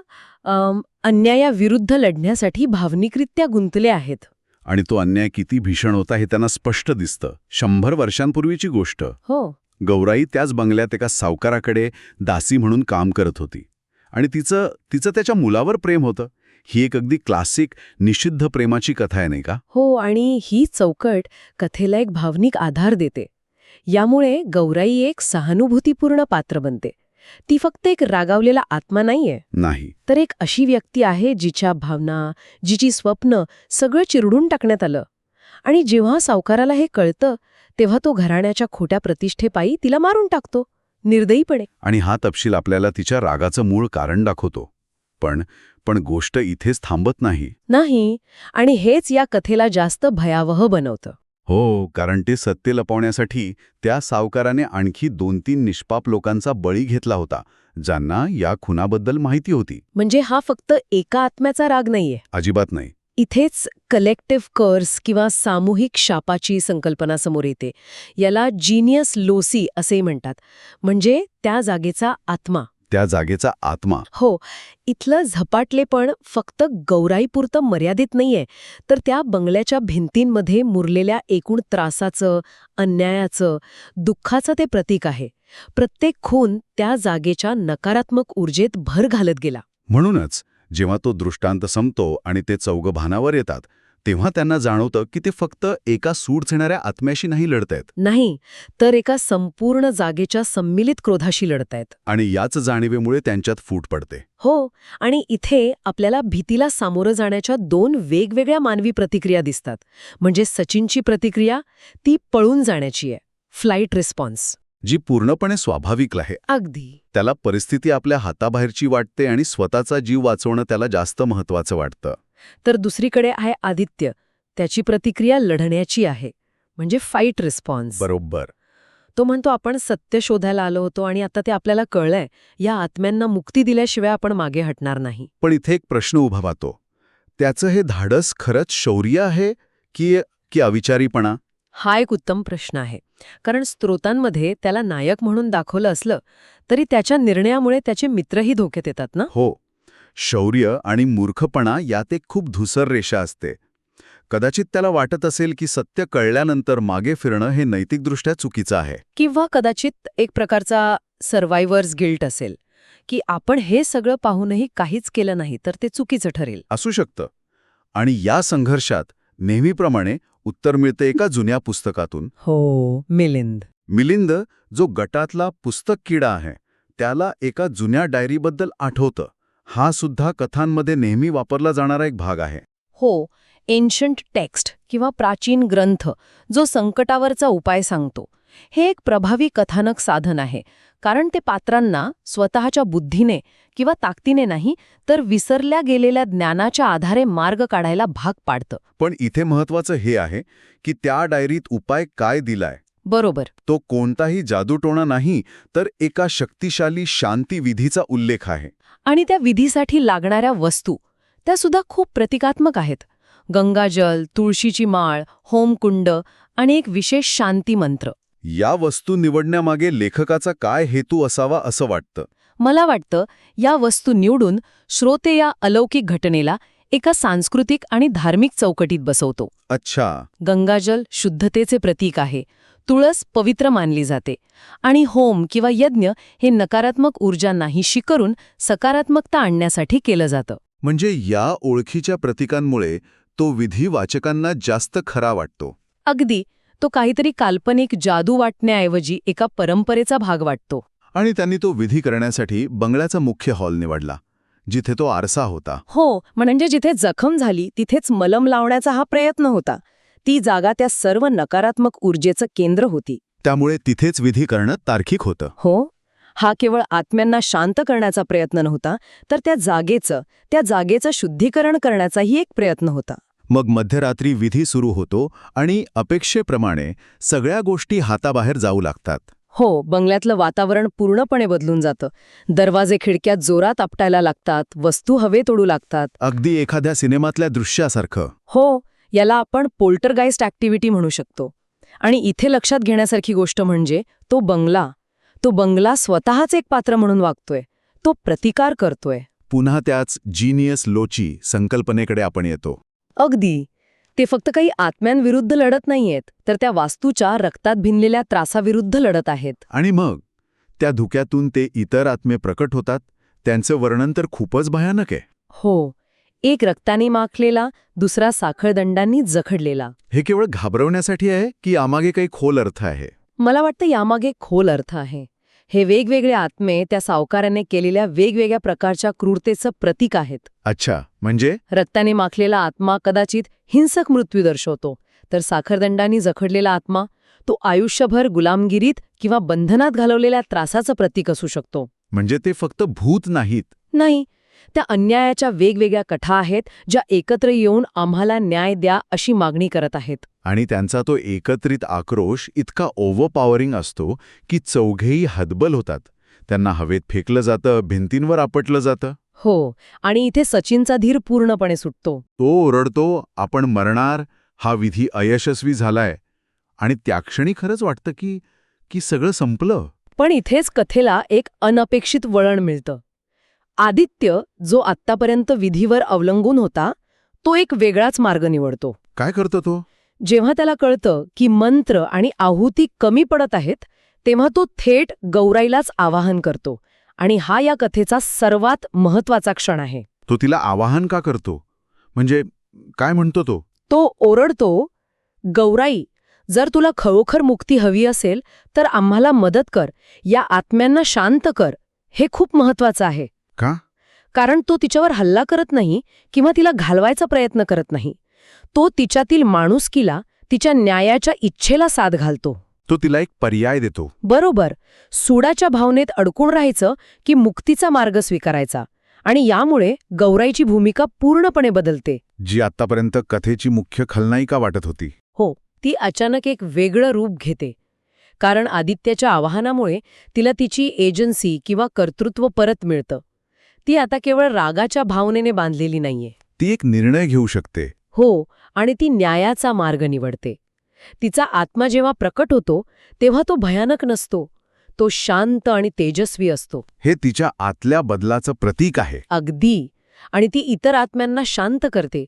E: अन्यायाविरुद्ध लढण्यासाठी भावनिकरित्या गुंतले आहेत.
D: आणि तो अन्याय किती भीषण होता हे त्यांना स्पष्ट दिसतं. 100 वर्षांपूर्वीची गोष्ट.
E: हो,
D: गौराई त्याच बंगल्यात एका सावकाराकडे दासी म्हणून काम करत होती. आणि तिचं त्याच्या मुलावर प्रेम होतं. ही एक अगदी क्लासिक निषिद्ध प्रेमाची कथा आहे, नाही का?
E: हो. आणि ही चौकट कथेला एक भावनिक आधार देते. यामुळे गौराई एक सहानुभूतीपूर्ण पात्र बनते. ती फक्त एक रागावलेला आत्मा नाहीये,
D: नाही.
E: तर एक अशी व्यक्ती आहे जिच्या भावना, जिची स्वप्न सगळं चिरडून टाकण्यात आलं. आणि जेव्हा सावकाराला हे कळतं, तेव्हा तो घराण्याच्या खोट्या प्रतिष्ठेपायी तिला मारून टाकतो, निर्दयीपणे.
D: आणि हा तपशील आपल्याला तिच्या रागाचं मूळ कारण दाखवतो. पण गोष्ट इथेच थांबत नाही.
E: नाही. आणि हेच या कथेला जास्त भयावह बनवतं.
D: हो, कारण ते सत्य लपवण्यासाठी त्या सावकाराने आणखी 2-3 निष्पाप लोकांचा बळी घेतला होता, ज्यांना या खुनाबद्दल माहिती होती.
E: म्हणजे हा फक्त एका आत्म्याचा राग नाहीये.
D: अजिबात नाही.
E: इथेच कलेक्टिव्ह कर्स किंवा सामूहिक शापाची संकल्पना समोर येते. याला जीनियस लोसी असेही म्हणतात. म्हणजे त्या जागेचा आत्मा.
D: त्या जागेचा आत्मा.
E: हो, इथलं झपाटलेपण फक्त गौराईपुरतं मर्यादित नाहीये, तर त्या बंगल्याच्या भिंतींमध्ये मुरलेल्या एकूण त्रासाचं, अन्यायाचं, दुःखाचं ते प्रतीक आहे. प्रत्येक खून त्या जागेच्या नकारात्मक ऊर्जेत भर घालत गेला.
D: म्हणूनच जेव्हा तो दृष्टांत संपतो आणि ते चौघं भानावर येतात, तेव्हा त्यांना जाणवतं की ते फक्त एका सूड येणाऱ्या आत्म्याशी नाही लढतायत.
E: नाही, तर एका संपूर्ण जागेच्या सम्मिलित क्रोधाशी लढतायत.
D: आणि याच जाणीवेमुळे त्यांच्यात फूट पडते.
E: हो. आणि इथे आपल्याला भीतीला सामोरं जाण्याच्या 2 वेगवेगळ्या मानवी प्रतिक्रिया दिसतात. म्हणजे सचिनची प्रतिक्रिया ती पळून जाण्याची आहे, फ्लाईट रिस्पॉन्स.
D: जी पूर्णपणे स्वाभाविक आहे.
E: अगदी.
D: त्याला परिस्थिती आपल्या हाताबाहेरची वाटते आणि स्वतःचा जीव वाचवणं त्याला जास्त महत्वाचं वाटतं.
E: तर दुसरीकडे आहे आदित्य. त्याची प्रतिक्रिया लढण्याची आहे, म्हणजे फाईट रिस्पॉन्स.
D: बरोबर.
E: तो म्हणतो, आपण सत्य शोधायला आलो होतो आणि आता ते आपल्याला कळलंय, या आत्म्यांना मुक्ती दिल्याशिवाय आपण मागे हटणार नाही.
D: पण इथे एक प्रश्न उभा राहतो. त्याचं हे धाडस खरंच शौर्य आहे की अविचारीपणा?
E: हा एक उत्तम प्रश्न आहे. कारण स्रोतांमध्ये त्याला नायक म्हणून दाखवलं असलं तरी त्याच्या निर्णयामुळे त्याचे मित्रही धोक्यात येतात ना.
D: हो. शौर्य आणि मूर्खपणा यात एक खूप धुसर रेषा असते. कदाचित त्याला वाटत असेल की सत्य कळल्यानंतर मागे फिरणं हे नैतिकदृष्ट्या चुकीचं आहे.
E: किंवा कदाचित एक प्रकारचा सर्व्हायव्हर्स गिल्ट असेल, की आपण हे सगळं पाहूनही काहीच केलं नाही तर ते चुकीचं ठरेल.
D: असू शकतं. आणि या संघर्षात नेहमीप्रमाणे उत्तर मिळते एका जुन्या पुस्तकातून.
E: हो, मिलिंद,
D: जो गटातला पुस्तक किडा आहे, त्याला एका जुन्या डायरीबद्दल आठवतं. हा सुद्धा कथांमध्ये नेहमी वापरला जाणारा एक भाग आहे.
E: हो, एन्शंट टेक्स्ट किंवा प्राचीन ग्रंथ जो संकटावरचा उपाय सांगतो. हे एक प्रभावी कथानक साधन आहे, कारण ते पात्रांना स्वतःच्या बुद्धीने किंवा ताकदीने नाही, तर विसरल्या गेलेल्या ज्ञानाच्या आधारे मार्ग काढायला भाग पाडतं.
D: पण इथे महत्वाचं हे आहे की त्या डायरीत उपाय काय दिलाय.
E: बरोबर.
D: तो कोणताही जादूटोणा नाही, तर एका शक्तिशाली शांतीविधीचा उल्लेख आहे.
E: आणि त्या विधीसाठी लागणाऱ्या वस्तू त्या सुद्धा खूप प्रतिकात्मक आहेत. गंगाजल, तुळशीची माळ, होमकुंड आणि एक विशेष शांती मंत्र.
D: या वस्तू निवडण्यामागे लेखकाचा काय हेतू असावा असं वाटतं.
E: मला वाटतं या वस्तू निवडून श्रोते या अलौकिक घटनेला एका सांस्कृतिक आणि धार्मिक चौकटीत बसवतो.
D: अच्छा.
E: गंगाजल शुद्धतेचे प्रतीक आहे, तुळस पवित्र मानली जाते आणि होम किंवा यज्ञ हे नकारात्मक ऊर्जा नाहीशी करून सकारात्मकता आणण्यासाठी केलं जातं.
D: म्हणजे या ओळखीच्या प्रतीकांमुळे तो विधी वाचकांना जास्त खरा वाटतो.
E: अगदी. तो काहीतरी काल्पनिक जादू वाटण्याऐवजी एका परंपरेचा भाग वाटतो.
D: आणि त्यांनी तो विधी करण्यासाठी बंगल्याचा मुख्य हॉल निवडला, जिथे तो आरसा होता.
E: हो, म्हणजे जिथे जखम झाली तिथेच मलम लावण्याचा हा प्रयत्न होता.
A: ती जागा त्या सर्व नकारात्मक ऊर्जेचं केंद्र होती.
B: त्यामुळे तिथेच विधी करणं तार्किक होतं.
A: हो, हा केवळ आत्म्यांना शांत करण्याचा प्रयत्न नव्हता, तर त्या जागेचं शुद्धीकरण करण्याचाही एक प्रयत्न होता.
B: मग मध्यरात्री विधी सुरू होतो आणि अपेक्षेप्रमाणे सगळ्या गोष्टी हाताबाहेर जाऊ लागतात.
A: हो, बंगल्यातलं वातावरण पूर्णपणे बदलून जातं. दरवाजे खिडक्यात जोरात आपटायला लागतात, वस्तू हवेत उडू लागतात.
B: अगदी एखाद्या सिनेमातल्या दृश्यासारखं.
A: हो, याला आपण पोल्टरगाइस्ट ॲक्टिव्हिटी म्हणू शकतो. आणि इथे लक्षात घेण्यासारखी गोष्ट म्हणजे तो बंगला स्वतःच एक पात्र म्हणून वागतोय. तो प्रतिकार करतोय.
B: पुन्हा त्याच जीनियस लोची संकल्पनेकडे आपण येतो.
A: अगदी. ते फक्त काही आत्म्यांविरुद्ध लढत नाहीयेत, तर त्या वास्तूच्या रक्तात भिनलेल्या त्रासाविरुद्ध लढत आहेत.
B: आणि मग त्या धुक्यातून ते इतर आत्मे प्रकट होतात. त्यांचं वर्णन तर खूपच भयानक आहे.
A: हो, एक रक्ताने माखलेला, दुसरा साखळदंडांनी जखडलेला.
B: हे केवळ घाबरवण्यासाठी आहे की यामागे काही खोल अर्थ आहे?
A: मला वाटतं यामागे खोल अर्थ आहे. हे वेगवेगळे आत्मे त्या सावकाराने केलेल्या वेगवेगळ्या प्रकारच्या क्रूरतेचं प्रतीक आहेत.
B: अच्छा, म्हणजे
A: रक्ताने माखलेला आत्मा कदाचित हिंसक मृत्यू दर्शवतो, तर साखरदंडांनी जखडलेला आत्मा तो आयुष्यभर गुलामगिरीत किंवा बंधनात घालवलेल्या त्रासाचं प्रतीक असू शकतो.
B: म्हणजे ते फक्त भूत नाहीत.
A: नाही, त्या अन्यायाच्या वेगवेगळ्या कथा आहेत, ज्या एकत्र येऊन आम्हाला न्याय द्या अशी मागणी करत आहेत.
B: आणि त्यांचा तो एकत्रित आक्रोश इतका ओव्हरपॉवरिंग असतो की चौघेही हतबल होतात. त्यांना हवेत फेकलं जातं, भिंतींवर आपटलं जातं.
A: हो, आणि इथे सचिनचा धीर पूर्णपणे सुटतो.
B: तो ओरडतो, आपण मरणार, हा विधी अयशस्वी झालाय. आणि त्या क्षणी खरंच वाटतं की सगळं संपलं.
A: पण इथेच कथेला एक अनपेक्षित वळण मिळतं. आदित्य, जो आत्तापर्यंत विधीवर अवलंबून होता, तो एक वेगळाच मार्ग निवडतो.
B: काय करतो तो?
A: जेव्हा त्याला कळतं की मंत्र आणि आहुती कमी पडत आहेत, तेव्हा तो थेट गौराईलाच आवाहन करतो. आणि हा या कथेचा सर्वात महत्वाचा क्षण आहे.
B: तो तिला आवाहन का करतो? म्हणजे काय म्हणतो तो?
A: तो ओरडतो, गौराई, जर तुला खरोखर मुक्ती हवी असेल तर आम्हाला मदत कर, या आत्म्यांना शांत कर. हे खूप महत्वाचं आहे.
B: का?
A: कारण तो तिच्यावर हल्ला करत नाही किंवा तिला घालवायचा प्रयत्न करत नाही. तो तिच्यातील माणुसकीला, तिच्या न्यायाच्या इच्छेला साथ घालतो.
B: तो तिला एक पर्याय देतो.
A: बरोबर. सूडाच्या भावनेत अडकून राहायचं की मुक्तीचा मार्ग स्वीकारायचा. आणि यामुळे गौराईची भूमिका पूर्णपणे बदलते.
B: जी आत्तापर्यंत कथेची मुख्य खलनायिका वाटत होती.
A: हो, ती अचानक एक वेगळं रूप घेते. कारण आदित्याच्या आवाहनामुळे तिला तिची एजन्सी किंवा कर्तृत्व परत मिळतं. ती आता केवळ रागाच्या भावनेने बांधलेली नाहीये.
B: ती एक निर्णय घेऊ शकते.
A: हो, आणि ती न्यायाचा मार्ग निवडते. तिचा आत्मा जेव्हा प्रकट होतो तेव्हा तो भयानक नसतो. तो शांत आणि तेजस्वी असतो.
B: हे तिच्या आतल्या बदलाचं प्रतीक आहे.
A: अगदी. आणि ती इतर आत्म्यांना शांत करते.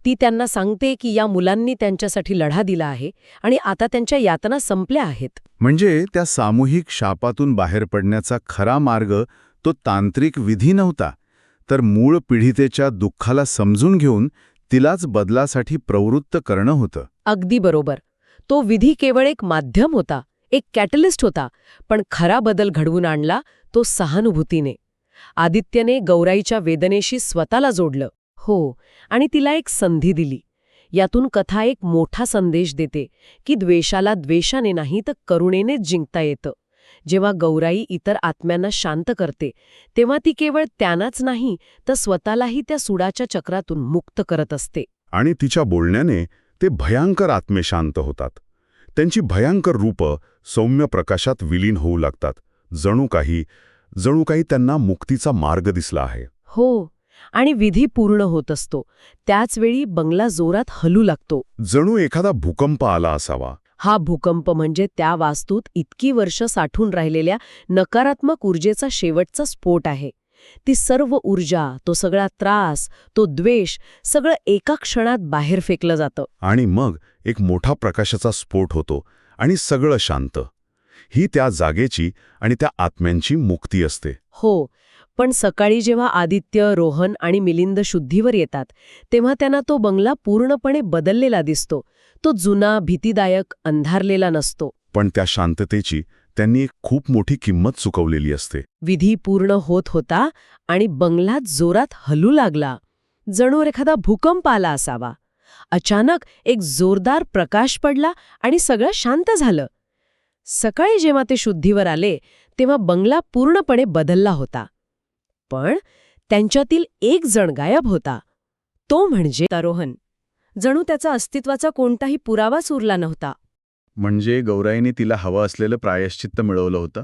A: ती त्यांना सांगते की या मुलांनी त्यांच्यासाठी लढा दिला आहे आणि आता त्यांच्या यातना संपल्या आहेत.
B: म्हणजे त्या सामूहिक शापातून बाहेर पडण्याचा खरा मार्ग तो तांत्रिक विधी नव्हता, तर मूळ पीडितेच्या दुःखाला समजून घेऊन तिलाच बदलासाठी प्रवृत्त करणं होतं.
A: अगदी बरोबर. तो विधी केवळ एक माध्यम होता, एक कॅटलिस्ट होता, पण खरा बदल घडवून आणला तो सहानुभूतीने. आदित्यने गौराईच्या वेदनेशी स्वतःला जोडलं. हो, आणि तिला एक संधी दिली. यातून कथा एक मोठा संदेश देते की द्वेषाला द्वेषाने नाही तर करुणेनेच जिंकता येतं. जेव्हा गौराई इतर आत्म्यांना शांत करते तेव्हा ती केवळ त्यांनाच नाही तर स्वतःलाही त्या सुडाच्या चक्रातून मुक्त करत असते.
D: आणि तिच्या बोलण्याने ते भयंकर आत्मे शांत होतात. त्यांची भयंकर रूपं सौम्य प्रकाशात विलीन होऊ लागतात. जणू काही त्यांना मुक्तीचा मार्ग दिसला आहे.
A: हो, आणि विधी पूर्ण होत असतो. त्याचवेळी बंगला जोरात हलू लागतो.
D: जणू एखादा भूकंप आला असावा.
A: हा भूकंप म्हणजे त्या वास्तूत इतकी वर्ष साठून राहिलेल्या नकारात्मक ऊर्जेचा शेवटचा स्फोट आहे. ती सर्व ऊर्जा, तो सगळा त्रास, तो द्वेष, सगळं एका क्षणात बाहेर फेकलं जातं.
D: आणि मग एक मोठा प्रकाशाचा स्फोट होतो आणि सगळं शांत. ही त्या जागेची आणि त्या आत्म्यांची मुक्ती असते.
A: हो, पण सकाळी जेव्हा आदित्य, रोहन आणि मिलिंद शुद्धीवर येतात तेव्हा त्यांना तो बंगला पूर्णपणे बदललेला दिसतो. तो जुना, भीतीदायक, अंधारलेला नसतो.
D: पण त्या शांततेची त्यांनी एक खूप मोठी किंमत चुकवलेली असते.
A: विधी पूर्ण होत होता आणि बंगला जोरात हलू लागला. जणू एखादा भूकंप आला असावा.
E: अचानक एक जोरदार प्रकाश पडला आणि सगळं शांत झालं. सकाळी जेव्हा ते शुद्धीवर आले तेव्हा बंगला पूर्णपणे बदलला होता. पण त्यांच्यातील एक जण गायब होता. तो म्हणजे रोहन. जणू त्याचा अस्तित्वाचा कोणताही पुरावाच उरला नव्हता.
C: म्हणजे गौराईने तिला हवं असलेलं प्रायश्चित्त मिळवलं होतं.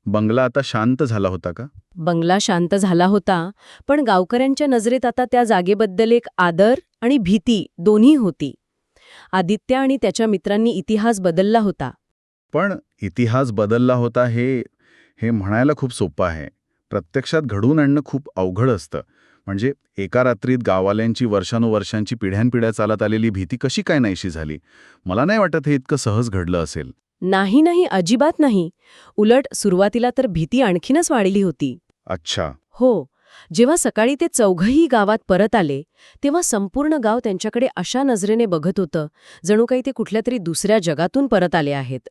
C: बंगला आता शांत झाला होता का?
E: बंगला शांत झाला होता, पण गावकऱ्यांच्या नजरेत आता त्या जागेबद्दल एक आदर आणि भीती दोन्ही होती. आदित्य आणि त्याच्या मित्रांनी इतिहास बदलला होता.
C: पण इतिहास बदलला होता हे म्हणायला खूप सोपं आहे. प्रत्यक्षात घडवून आणणं खूप अवघड असतं. म्हणजे एका रात्रीत गाववाल्यांची वर्षानुवर्षांची पिढ्यानपिढ्या चालत आलेली भीती कशी काय नाहीशी झाली? मला नाही वाटत हे इतकं सहज घडलं असेल.
E: नाही, अजिबात नाही. उलट सुरुवातीला तर भीती आणखीनच वाढली होती.
C: अच्छा.
E: हो, जेव्हा सकाळी ते चौघही गावात परत आले तेव्हा संपूर्ण गाव त्यांच्याकडे अशा नजरेने बघत होतं जणू काही ते कुठल्या तरी दुसऱ्या जगातून परत आले आहेत.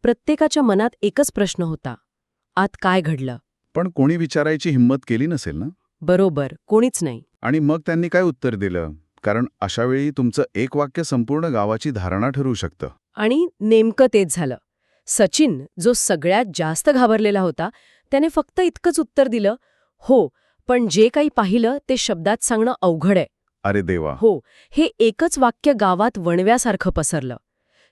E: प्रत्येकाच्या मनात एकच प्रश्न होता, आत काय घडलं?
C: पण कोणी विचारायची हिंमत केली नसेल ना?
E: बरोबर, कोणीच नाही.
C: आणि मग त्यांनी काय उत्तर दिलं? कारण अशावेळी तुमचं एक वाक्य संपूर्ण गावाची धारणा ठरवू शकतं.
E: आणि नेमकं तेच झालं. सचिन, जो सगळ्यात जास्त घाबरलेला होता, त्याने फक्त इतकंच उत्तर दिलं, हो, पण जे काही पाहिलं ते शब्दात सांगणं अवघड आहे.
C: अरे देवा.
E: हो, हे एकच वाक्य गावात वणव्यासारखं पसरलं.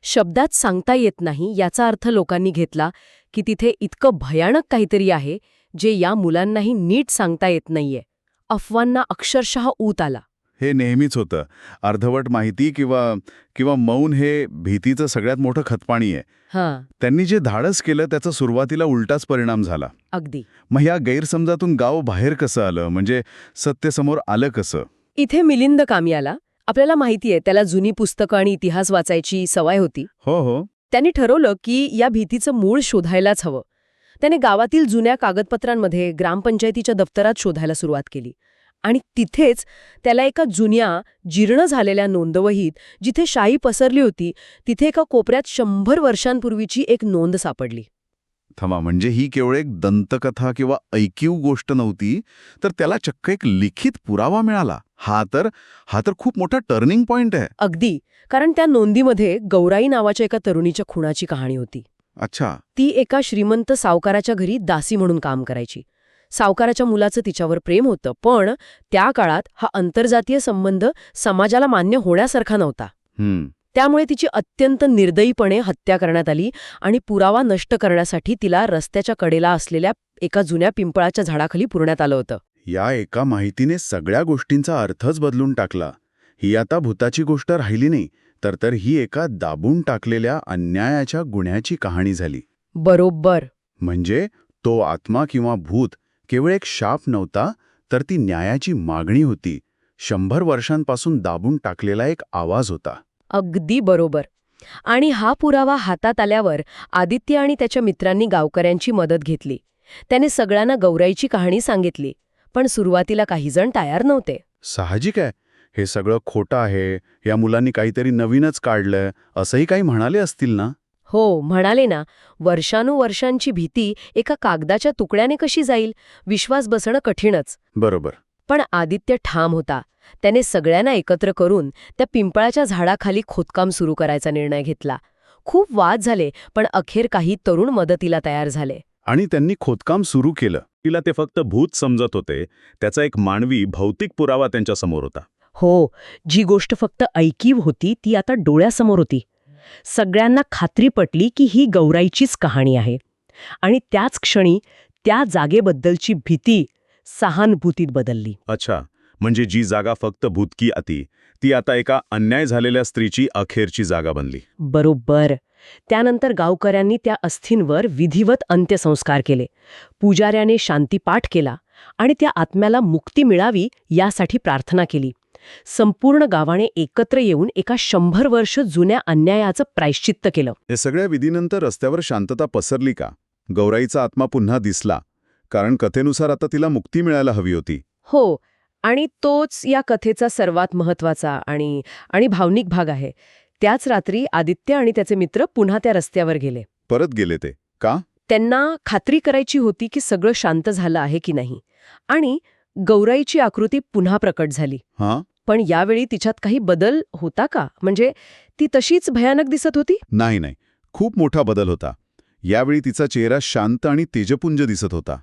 E: शब्दात सांगता येत नाही याचा अर्थ लोकांनी घेतला की तिथे इतकं भयानक काहीतरी आहे जे या मुलांनाही नीट सांगता येत नाहीये. अफवांना अक्षरशः ऊत आला.
C: हे नेहमीच होतं. अर्धवट माहिती किंवा मौन हे भीतीचं सगळ्यात मोठं खतपाणी आहे.
E: हां,
C: त्यांनी जे धाडस केलं त्याचा सुरुवातीला उलटाच परिणाम झाला.
E: अगदी.
C: मग या गैरसमजातून गाव बाहेर कसं आलं? म्हणजे सत्य समोर आलं कसं?
E: इथे मिलिंद कामी आला. आपल्याला माहितीये त्याला जुनी पुस्तकं आणि इतिहास वाचायची सवय होती.
C: हो.
E: त्यांनी ठरवलं की या भीतीचं मूळ शोधायलाच हवं. त्याने गावातील जुन्या कागदपत्रांमध्ये ग्रामपंचायतीच्या दफ्तरात शोधायला सुरुवात केली. आणि तिथेच त्याला एका जुन्या, जीर्ण झालेल्या नोंदवहीत, जिथे शाई पसरली होती, तिथे एका कोपऱ्यात 100 वर्षांपूर्वीची एक नोंद सापडली.
C: थांबा, म्हणजे ही केवळ एक दंतकथा किंवा ऐकीव गोष्ट नव्हती, तर त्याला चक्क एक लिखित पुरावा मिळाला. हा तर खूप मोठा टर्निंग पॉइंट आहे.
E: अगदी, कारण त्या नोंदीमध्ये गौराई नावाच्या एका तरुणीच्या खुनाची कहाणी होती.
C: अच्छा.
E: ती एका श्रीमंत सावकाराच्या घरी दासी म्हणून काम करायची. सावकाराच्या मुलाचं तिच्यावर प्रेम होतं, पण त्या काळात हा आंतरजातीय संबंध समाजाला मान्य होण्यासारखा नव्हता. त्यामुळे तिची अत्यंत निर्दयीपणे हत्या करण्यात आली आणि पुरावा नष्ट करण्यासाठी तिला रस्त्याच्या कडेला असलेल्या एका जुन्या पिंपळाच्या झाडाखाली पुरण्यात आलं होतं.
B: या एका माहितीने सगळ्या गोष्टींचा अर्थच बदलून टाकला. ही आता भूताची गोष्ट राहिली नाही, तर ही एका दाबून टाकलेल्या अन्यायाच्या गुन्ह्याची कहाणी झाली.
E: बरोबर.
B: म्हणजे तो आत्मा किंवा भूत केवळ एक शाप नव्हता, तर ती न्यायाची मागणी होती. 100 वर्षांपासून दाबून टाकलेला एक आवाज होता.
E: अगदी बरोबर. आणि हा पुरावा हातात आल्यावर आदित्य आणि त्याच्या मित्रांनी गावकऱ्यांची मदत घेतली. त्याने सगळ्यांना गौराईची कहाणी सांगितली. पण सुरुवातीला काही जण तयार नव्हते.
B: साहजिक आहे, हे सगळं खोटं आहे, या मुलांनी काहीतरी नवीनच काढलंय, असंही काही म्हणाले असतील ना?
E: हो, म्हणाले ना, वर्षानुवर्षांची भीती एका कागदाच्या तुकड्याने कशी जाईल? विश्वास बसणं कठीणच.
B: बरोबर.
E: पण आदित्य ठाम होता. त्याने सगळ्यांना एकत्र करून त्या पिंपळाच्या झाडाखाली खोदकाम सुरू करायचा निर्णय घेतला. खूप वाद झाले, पण अखेर काही तरुण मदतीला तयार झाले.
B: आणि त्यांनी खोदकाम सुरू केलं.
F: तिला ते फक्त भूत समजत होते, त्याचा एक मानवी भौतिक पुरावा त्यांच्यासमोर होता.
E: हो, जी गोष्ट फक्त ऐकीव होती ती आता डोळ्यासमोर होती. सगळ्यांना खात्री पटली की ही गौराईचीच कहाणी आहे. आणि त्याच क्षणी त्या जागेबद्दलची भीती सहानुभूतीत बदलली.
F: अच्छा, म्हणजे जी जागा फक्त भूतकी आती, ती आता एका अन्याय झालेल्या स्त्रीची अखेरची जागा बनली.
E: बरोबर. त्यानंतर गावकऱ्यांनी त्या अस्थींवर विधिवत अंत्यसंस्कार केले. पुजाऱ्याने शांतीपाठ केला आणि त्या आत्म्याला मुक्ती मिळावी यासाठी प्रार्थना केली. संपूर्ण गावाने एकत्र येऊन एका 100 वर्ष जुन्या अन्यायाचं प्रायश्चित्त केलं.
C: हे सगळ्या विधीनंतर रस्त्यावर शांतता पसरली का? गौराईचा आत्मा पुन्हा दिसला? कारण कथेनुसार आता तिला मुक्ती मिळायला हवी होती.
E: हो, आणि तोच या कथेचा सर्वात महत्वाचा आणि भावनिक भाग आहे. त्याच रात्री आदित्य आणि त्याचे मित्र पुन्हा त्या रस्त्यावर गेले.
C: परत गेले ते का?
E: त्यांना खात्री करायची होती की सगळं शांत झालं आहे की नाही. आणि गौराईची आकृती पुन्हा प्रकट झाली.
C: हां.
E: पण यावेळी तिच्यात काही बदल होता का? म्हणजे ती तशीच भयानक दिसत होती?
C: नाही, खूप मोठा बदल होता. यावेळी तिचा चेहरा शांत आणि तेजपुंज दिसत होता.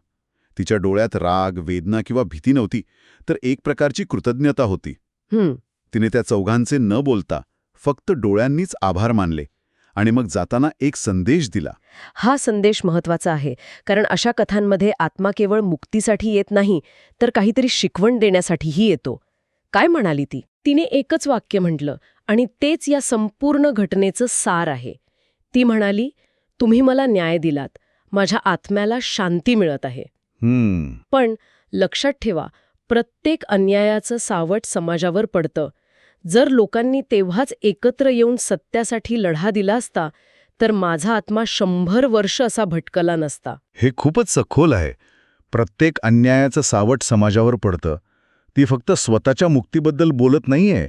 C: तिच्या डोळ्यात राग, वेदना किंवा भीती नव्हती, तर एक प्रकारची कृतज्ञता होती. तिने त्या चौघांचे न बोलता फक्त डोळ्यांनीच आभार मानले आणि मग जाताना एक संदेश दिला.
E: हा संदेश महत्वाचा आहे, कारण अशा कथांमध्ये आत्मा केवळ मुक्तीसाठी येत नाही, तर काहीतरी शिकवण देण्यासाठीही येतो. काय म्हणाली ती? तिने एकच वाक्य म्हटलं आणि तेच या संपूर्ण घटनेचं सार आहे. ती म्हणाली, तुम्ही मला न्याय दिलात, माझ्या आत्म्याला शांती मिळत आहे. पण लक्षात ठेवा, प्रत्येक अन्यायाचं सावट समाजावर पडतं. जर लोकांनी तेव्हाच एकत्र येऊन सत्यासाठी लढा दिला असता, तर माझा आत्मा 100 वर्ष असा भटकला नसता.
C: हे खूपच सखोल आहे. प्रत्येक अन्यायाचं सावट समाजावर पडतं. ती फक्त स्वतःच्या मुक्तीबद्दल बोलत नाहीये.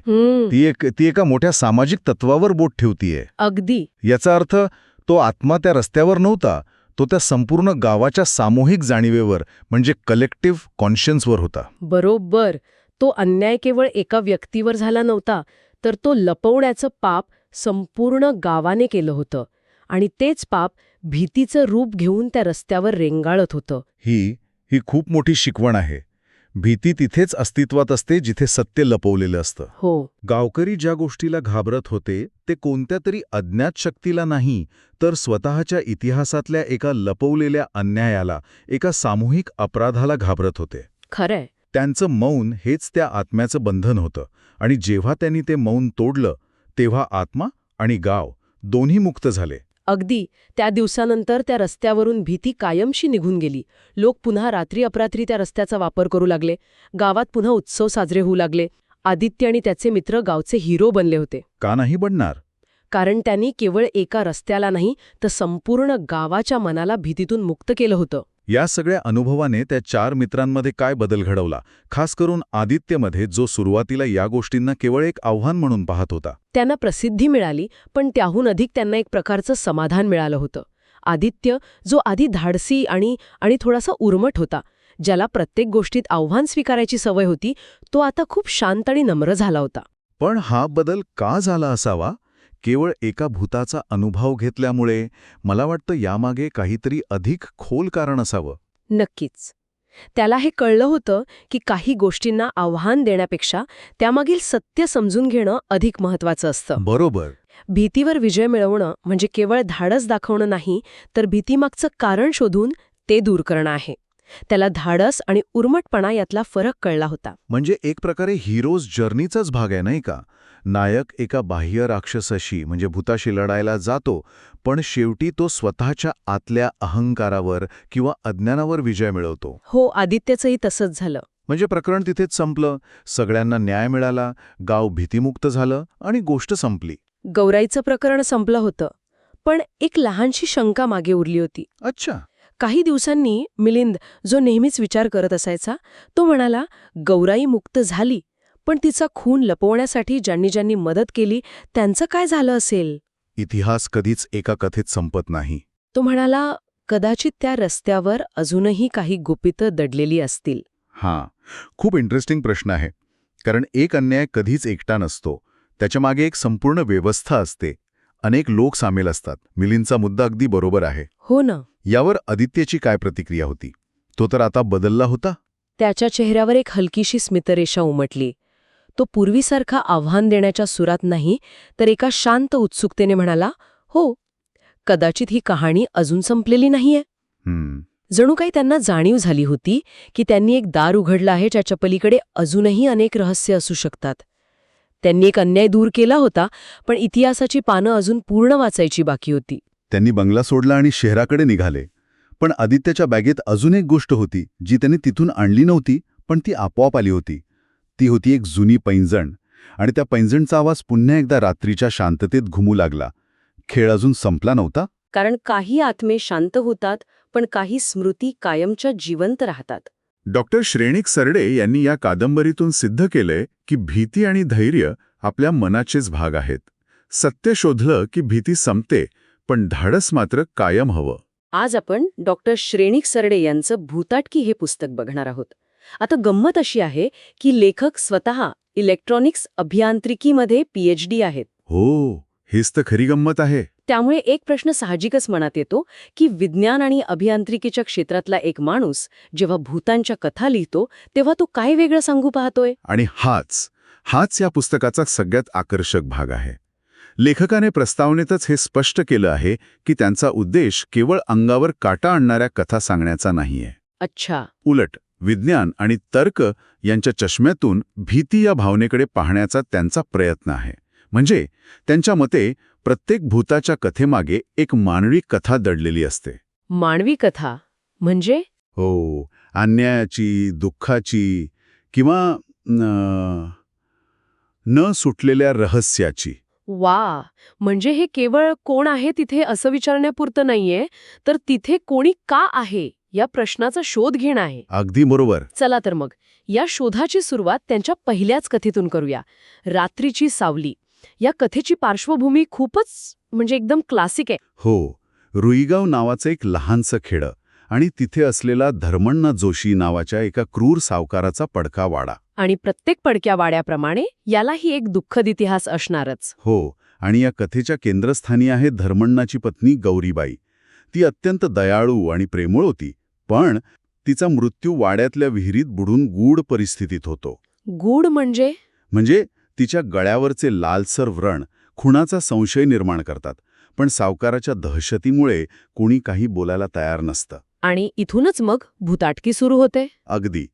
C: ती एका मोठ्या सामाजिक तत्वावर बोट ठेवतीये.
E: अगदी.
C: याचा अर्थ तो आत्मा त्या रस्त्यावर नव्हता, तो त्या संपूर्ण गावाच्या सामूहिक जाणीवेवर म्हणजे कलेक्टिव्ह कॉन्शियन्सवर होता.
E: बरोबर. तो अन्याय केवळ एका व्यक्तीवर झाला नव्हता, तर तो लपवण्याचं पाप संपूर्ण गावाने केलं होतं. आणि तेच पाप भीतीचं रूप घेऊन त्या रस्त्यावर रेंगाळत होतं.
C: ही खूप मोठी शिकवण आहे. भीती तिथेच अस्तित्वात असते जिथे सत्य लपवलेलं असतं.
E: हो.
C: गावकरी ज्या गोष्टीला घाबरत होते ते कोणत्या तरी अज्ञात शक्तीला नाही, तर स्वतःच्या इतिहासातल्या एका लपवलेल्या अन्यायाला, एका सामूहिक अपराधाला घाबरत होते.
E: खरंय.
C: त्यांचं मौन हेच त्या आत्म्याचं बंधन होतं आणि जेव्हा त्यांनी ते मौन तोडलं, तेव्हा आत्मा आणि गाव दोन्ही मुक्त झाले.
E: अगदी. त्या दिवसानंतर त्या रस्त्यावरून भीती कायमशी निघून गेली. लोक पुन्हा रात्री अपरात्री त्या रस्त्याचा वापर करू लागले. गावात पुन्हा उत्सव साजरे होऊ लागले. आदित्य आणि त्याचे मित्र गावचे हिरो बनले होते.
C: का नाही बनणार?
E: कारण त्यांनी केवळ एका रस्त्याला नाही, तर संपूर्ण गावाच्या मनाला भीतीतून मुक्त केलं होतं.
C: या सगळ्या अनुभवाने त्या 4 मित्रांमध्ये काय बदल घडवला, खास करून आदित्यमध्ये, जो सुरुवातीला या गोष्टींना केवळ एक आव्हान म्हणून पाहत होता.
E: त्यांना प्रसिद्धी मिळाली, पण त्याहून अधिक त्यांना एक प्रकारचं समाधान मिळालं होतं. आदित्य, जो आधी धाडसी आणि थोडासा उर्मट होता, ज्याला प्रत्येक गोष्टीत आव्हान स्वीकारायची सवय होती, तो आता खूप शांत आणि नम्र झाला होता.
C: पण हा बदल का झाला असावा? केवळ एका भूताचा अनुभव घेतल्यामुळे? मला वाटतं यामागे काहीतरी अधिक खोल कारण असावं.
E: नक्कीच. त्याला हे कळलं होतं की काही गोष्टींना आव्हान देण्यापेक्षा त्यामागील सत्य समजून घेणं अधिक महत्वाचं असतं.
C: बरोबर.
E: भीतीवर विजय मिळवणं म्हणजे केवळ धाडस दाखवणं नाही, तर भीतीमागचं कारण शोधून ते दूर करणं आहे. त्याला धाडस आणि उर्मटपणा यातला फरक कळला होता.
C: म्हणजे एक प्रकारे हिरोज जर्नीचाच भाग आहे, नाही का? नायक एका बाह्य राक्षसाशी म्हणजे भूताशी लढायला जातो, पण शेवटी तो स्वतःच्या आतल्या अहंकारावर किंवा अज्ञानावर विजय मिळवतो.
E: हो, आदित्यचंही तसंच झालं.
C: म्हणजे प्रकरण तिथेच संपलं, सगळ्यांना न्याय मिळाला, गाव भीतीमुक्त झालं आणि गोष्ट संपली.
E: गौराईचं प्रकरण संपलं होतं, पण एक लहानशी शंका मागे उरली होती.
C: अच्छा.
E: काही दिवसांनी मिलिंद, जो नेहमीच विचार करत असायचा, तो म्हणाला, गौराई मुक्त झाली, पण तिचा खून लपवण्यासाठी ज्यांनी ज्यांनी मदत केली त्यांचं काय झालं असेल?
C: इतिहास कधीच एका कथेत संपत नाही.
E: तो म्हणाला, कदाचित त्या रस्त्यावर अजूनही काही गुपितं दडलेली असतील.
C: हां, खूप इंटरेस्टिंग प्रश्न आहे. कारण एक अन्याय कधीच एकटा नसतो. त्याच्यामागे एक संपूर्ण व्यवस्था असते. अनेक लोक सामील असतात. मिलिंदचा मुद्दा अगदी बरोबर आहे.
E: हो ना.
C: यावर आदित्यची काय प्रतिक्रिया होती? तो तर आता बदलला होता.
E: त्याच्या चेहऱ्यावर एक हलकीशी स्मितरेषा उमटली. तो पूर्वीसारखा आव्हान देण्याच्या सुरात नाही, तर एका शांत उत्सुकतेने म्हणाला, हो, कदाचित ही कहाणी अजून संपलेली नाहीये. जणू काही त्यांना जाणीव झाली होती की त्यांनी एक दार उघडलं आहे ज्याच्या पलीकडे अजूनही अनेक रहस्य असू शकतात. त्यांनी एक अन्याय दूर केला होता, पण इतिहासाची पानं अजून पूर्ण वाचायची बाकी होती.
C: त्यांनी बंगला सोडला आणि शहराकडे निघाले. पण आदित्यच्या बॅगेत अजून एक गोष्ट होती जी त्यांनी तिथून आणली नव्हती, पण ती आपोआप आली होती. ती होती एक जुनी पैंजण, आणि त्या पैंजणचा आवाज पुन्हा एकदा रात्रीच्या शांततेत घुमू लागला. खेळ अजून संपला नव्हता.
E: कारण काही आत्मे शांत होतात, पण काही स्मृती कायमच्या जिवंत राहतात.
C: डॉक्टर श्रेणिक सरडे यांनी या कादंबरीतून सिद्ध केलंय की भीती आणि धैर्य आपल्या मनाचेच भाग आहेत. सत्य शोधलं की भीती संपते, पण धाडस मात्र कायम हवं.
E: आज आपण डॉक्टर श्रेणिक सरडे यांचं भूताटकी हे पुस्तक बघणार आहोत. आता गंमत अशी आहे की लेखक स्वतः इलेक्ट्रॉनिक्स अभियांत्रिकीमध्ये PhD आहेत.
D: हो, हेच तर खरी गंमत आहे.
E: त्यामुळे एक प्रश्न साहजिकच मनात येतो की विज्ञान आणि अभियांत्रिकीच्या क्षेत्रातला एक माणूस जेव्हा भूतांच्या कथा लिहितो तेव्हा तो काय वेगळं सांगू पाहतोय.
D: आणि हाच या पुस्तकाचा सगळ्यात आकर्षक भाग आहे. लेखकाने प्रस्तावनेतच हे स्पष्ट केलं आहे की त्यांचा उद्देश केवळ अंगावर काटा आणणाऱ्या कथा सांगण्याचा नाहीये.
E: अच्छा.
D: उलट विज्ञान आणि तर्क यांच्या चष्म्यातून भीती या भावनेकडे पाहण्याचा त्यांचा प्रयत्न आहे. म्हणजे त्यांच्या मते प्रत्येक भूताच्या कथेमागे एक मानवी कथा दडलेली असते.
E: मानवी कथा म्हणजे?
D: हो, अन्यायाची, दुःखाची किंवा न सुटलेल्या रहस्याची.
E: वा, म्हणजे हे केवळ कोण आहे तिथे असं विचारण्यापुरतं नाहीये, तर तिथे कोणी का आहे या प्रश्नाचा शोध घेणं आहे.
D: अगदी बरोबर.
E: चला तर मग या शोधाची सुरुवात त्यांच्या पहिल्याच कथेतून करूया. रात्रीची सावली. या कथेची पार्श्वभूमी खूपच म्हणजे एकदम क्लासिक आहे.
D: हो, रुईगाव नावाचं एक लहानसं खेडं आणि तिथे असलेला धर्मण्णा जोशी नावाच्या एका क्रूर सावकाराचा पडका वाडा.
E: आणि प्रत्येक पडक्या वाड्याप्रमाणे यालाही एक दुःखद इतिहास असणारच.
D: हो, आणि या कथेच्या केंद्रस्थानी आहे धर्मण्णाची पत्नी गौरीबाई. ती अत्यंत दयाळू आणि प्रेमळ होती, पण तिचा मृत्यू वाड्यातल्या विहिरीत बुडून गूढ परिस्थितीत होतो.
E: गूढ म्हणजे
D: तिच्या गळ्यावरचे लालसर व्रण खुनाचा संशय निर्माण करतात, पण सावकाराच्या दहशतीमुळे कोणी काही बोलायला तयार नसतं.
E: आणि इथूनच मग भूताटकी सुरू होते.
D: अगदी.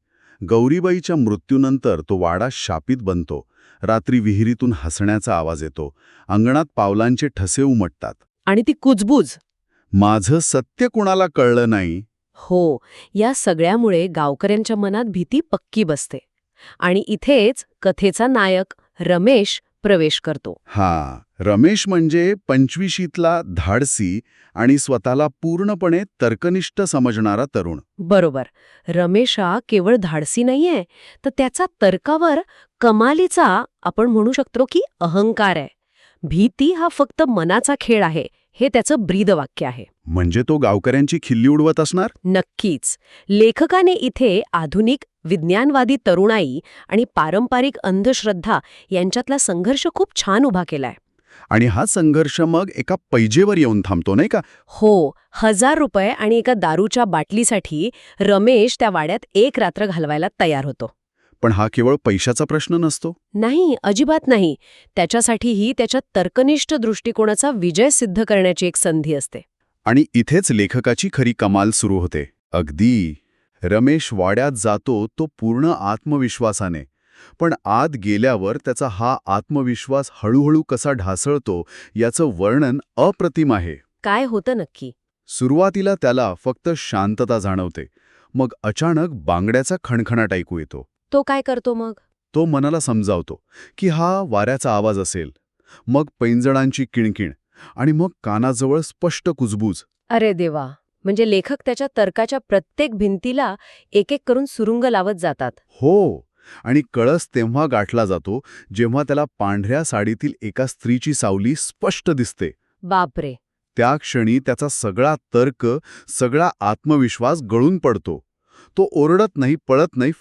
D: गौरीबाईच्या मृत्यूनंतर तो वाडा शापित बनतो. रात्री विहिरीतून हसण्याचा आवाज येतो. अंगणात पावलांचे ठसे उमटतात.
E: आणि ती कुजबूज.
D: माझं सत्य कुणाला कळलं नाही.
E: हो, या सगळ्यामुळे गावकऱ्यांच्या मनात भीती पक्की बसते. आणि इथेच कथेचा नायक रमेश प्रवेश करतो.
D: रमेश म्हणजे 25शीतला धाडसी आणि स्वतःला पूर्णपणे तर्कनिष्ठ समजणारा तरुण.
E: बरोबर. रमेश हा केवळ धाडसी नाहीये, तर त्याचा तर्कावर कमालीचा आपण म्हणू शकतो की अहंकार आहे. भीती हा फक्त मनाचा खेळ आहे, हे त्याचं ब्रीदवाक्य आहे.
D: म्हणजे तो गावकऱ्यांची खिल्ली उडवत असणार?
E: नक्कीच. लेखकाने इथे आधुनिक विज्ञानवादी तरुणाई आणि पारंपरिक अंधश्रद्धा यांच्यातला संघर्ष खूप छान उभा केलाय.
D: आणि हा संघर्ष मग एका पैजेवर येऊन थांबतो, नाही का?
E: हो, ₹1000 आणि एका दारूच्या बाटलीसाठी रमेश त्या वाड्यात एक रात्र घालवायला तयार होतो.
D: पण हा केवळ पैशाचा प्रश्न नसतो.
E: नाही, अजिबात नाही. त्याच्यासाठीही त्याच्या तर्कनिष्ठ दृष्टिकोनाचा विजय सिद्ध करण्याची एक संधी असते.
D: आणि इथेच लेखकाची खरी कमाल सुरू होते. अगदी. रमेश वाड्यात जातो तो पूर्ण आत्मविश्वासाने, पण आत गेल्यावर त्याचा हा आत्मविश्वास हळूहळू कसा ढासळतो याचं वर्णन अप्रतिम आहे.
E: काय होतं नक्की?
D: सुरुवातीला त्याला फक्त शांतता जाणवते, मग अचानक बांगड्याचा खणखणाट ऐकू येतो.
E: तो काय करतो मग?
D: तो मनाला समजावतो की हा वाऱ्याचा आवाज असेल, मग पैंजणांची किणकिण आणि मग कानाजवळ स्पष्ट कुजबूज.
E: अरे देवा, म्हणजे लेखक त्याच्या तर्काच्या प्रत्येक भिंतीला एक एक करून सुरुंग लावत जातात.
D: हो, आणि कळस तेव्हा गाठला जातो जेव्हा त्याला पांढऱ्या साडीतील एका स्त्रीची सावली स्पष्ट दिसते.
E: बापरे.
D: त्या क्षणी त्याचा सगळा तर्क, सगळा आत्मविश्वास गळून पडतो. तो ओरडत नाही, पळत नाही,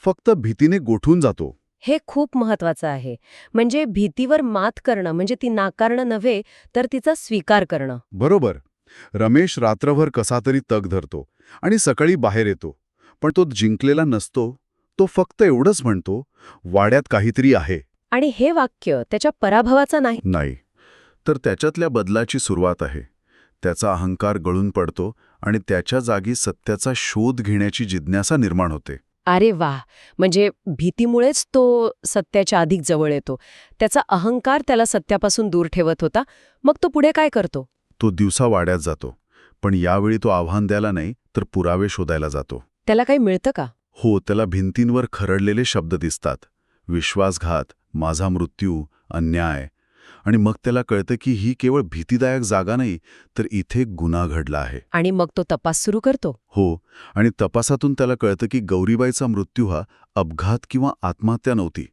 D: फक्त भीतीने गोठून जातो.
E: हे खूप महत्वाचं आहे. म्हणजे भीतीवर मात करणं म्हणजे ती नाकारणं नव्हे, तर तिचा स्वीकार करणं.
D: बरोबर. रमेश रात्रभर कसा तरी तग धरतो आणि सकाळी बाहेर येतो, पण तो जिंकलेला नसतो. तो फक्त एवढंच म्हणतो, वाड्यात काहीतरी आहे.
E: आणि हे वाक्य त्याच्या पराभवाचा
D: नाही, तर त्याच्यातल्या बदलाची सुरुवात आहे. त्याचा अहंकार गळून पडतो आणि त्याच्या जागी सत्याचा शोध घेण्याची जिज्ञासा निर्माण होते.
E: अरे वाह, म्हणजे भीतीमुळेच तो सत्याच्या अधिक जवळ येतो. त्याचा अहंकार त्याला सत्यापासून दूर ठेवत होता. मग तो पुढे काय करतो?
D: तो दिवसा वाड्यात जातो, पण यावेळी तो आव्हान द्यायला नाही तर पुरावे शोधायला जातो.
E: त्याला काही मिळतं का?
D: हो, त्याला भिंतींवर खरडलेले शब्द दिसतात. विश्वासघात, माझा मृत्यू, अन्याय. आणि मग त्याला कळतं की ही केवळ भीतीदायक जागा नाही, तर इथे गुन्हा घडला आहे.
E: आणि मग तो तपास सुरू करतो.
D: हो, आणि तपासातून त्याला कळतं की गौरीबाईचा मृत्यू हा अपघात किंवा आत्महत्या नव्हती.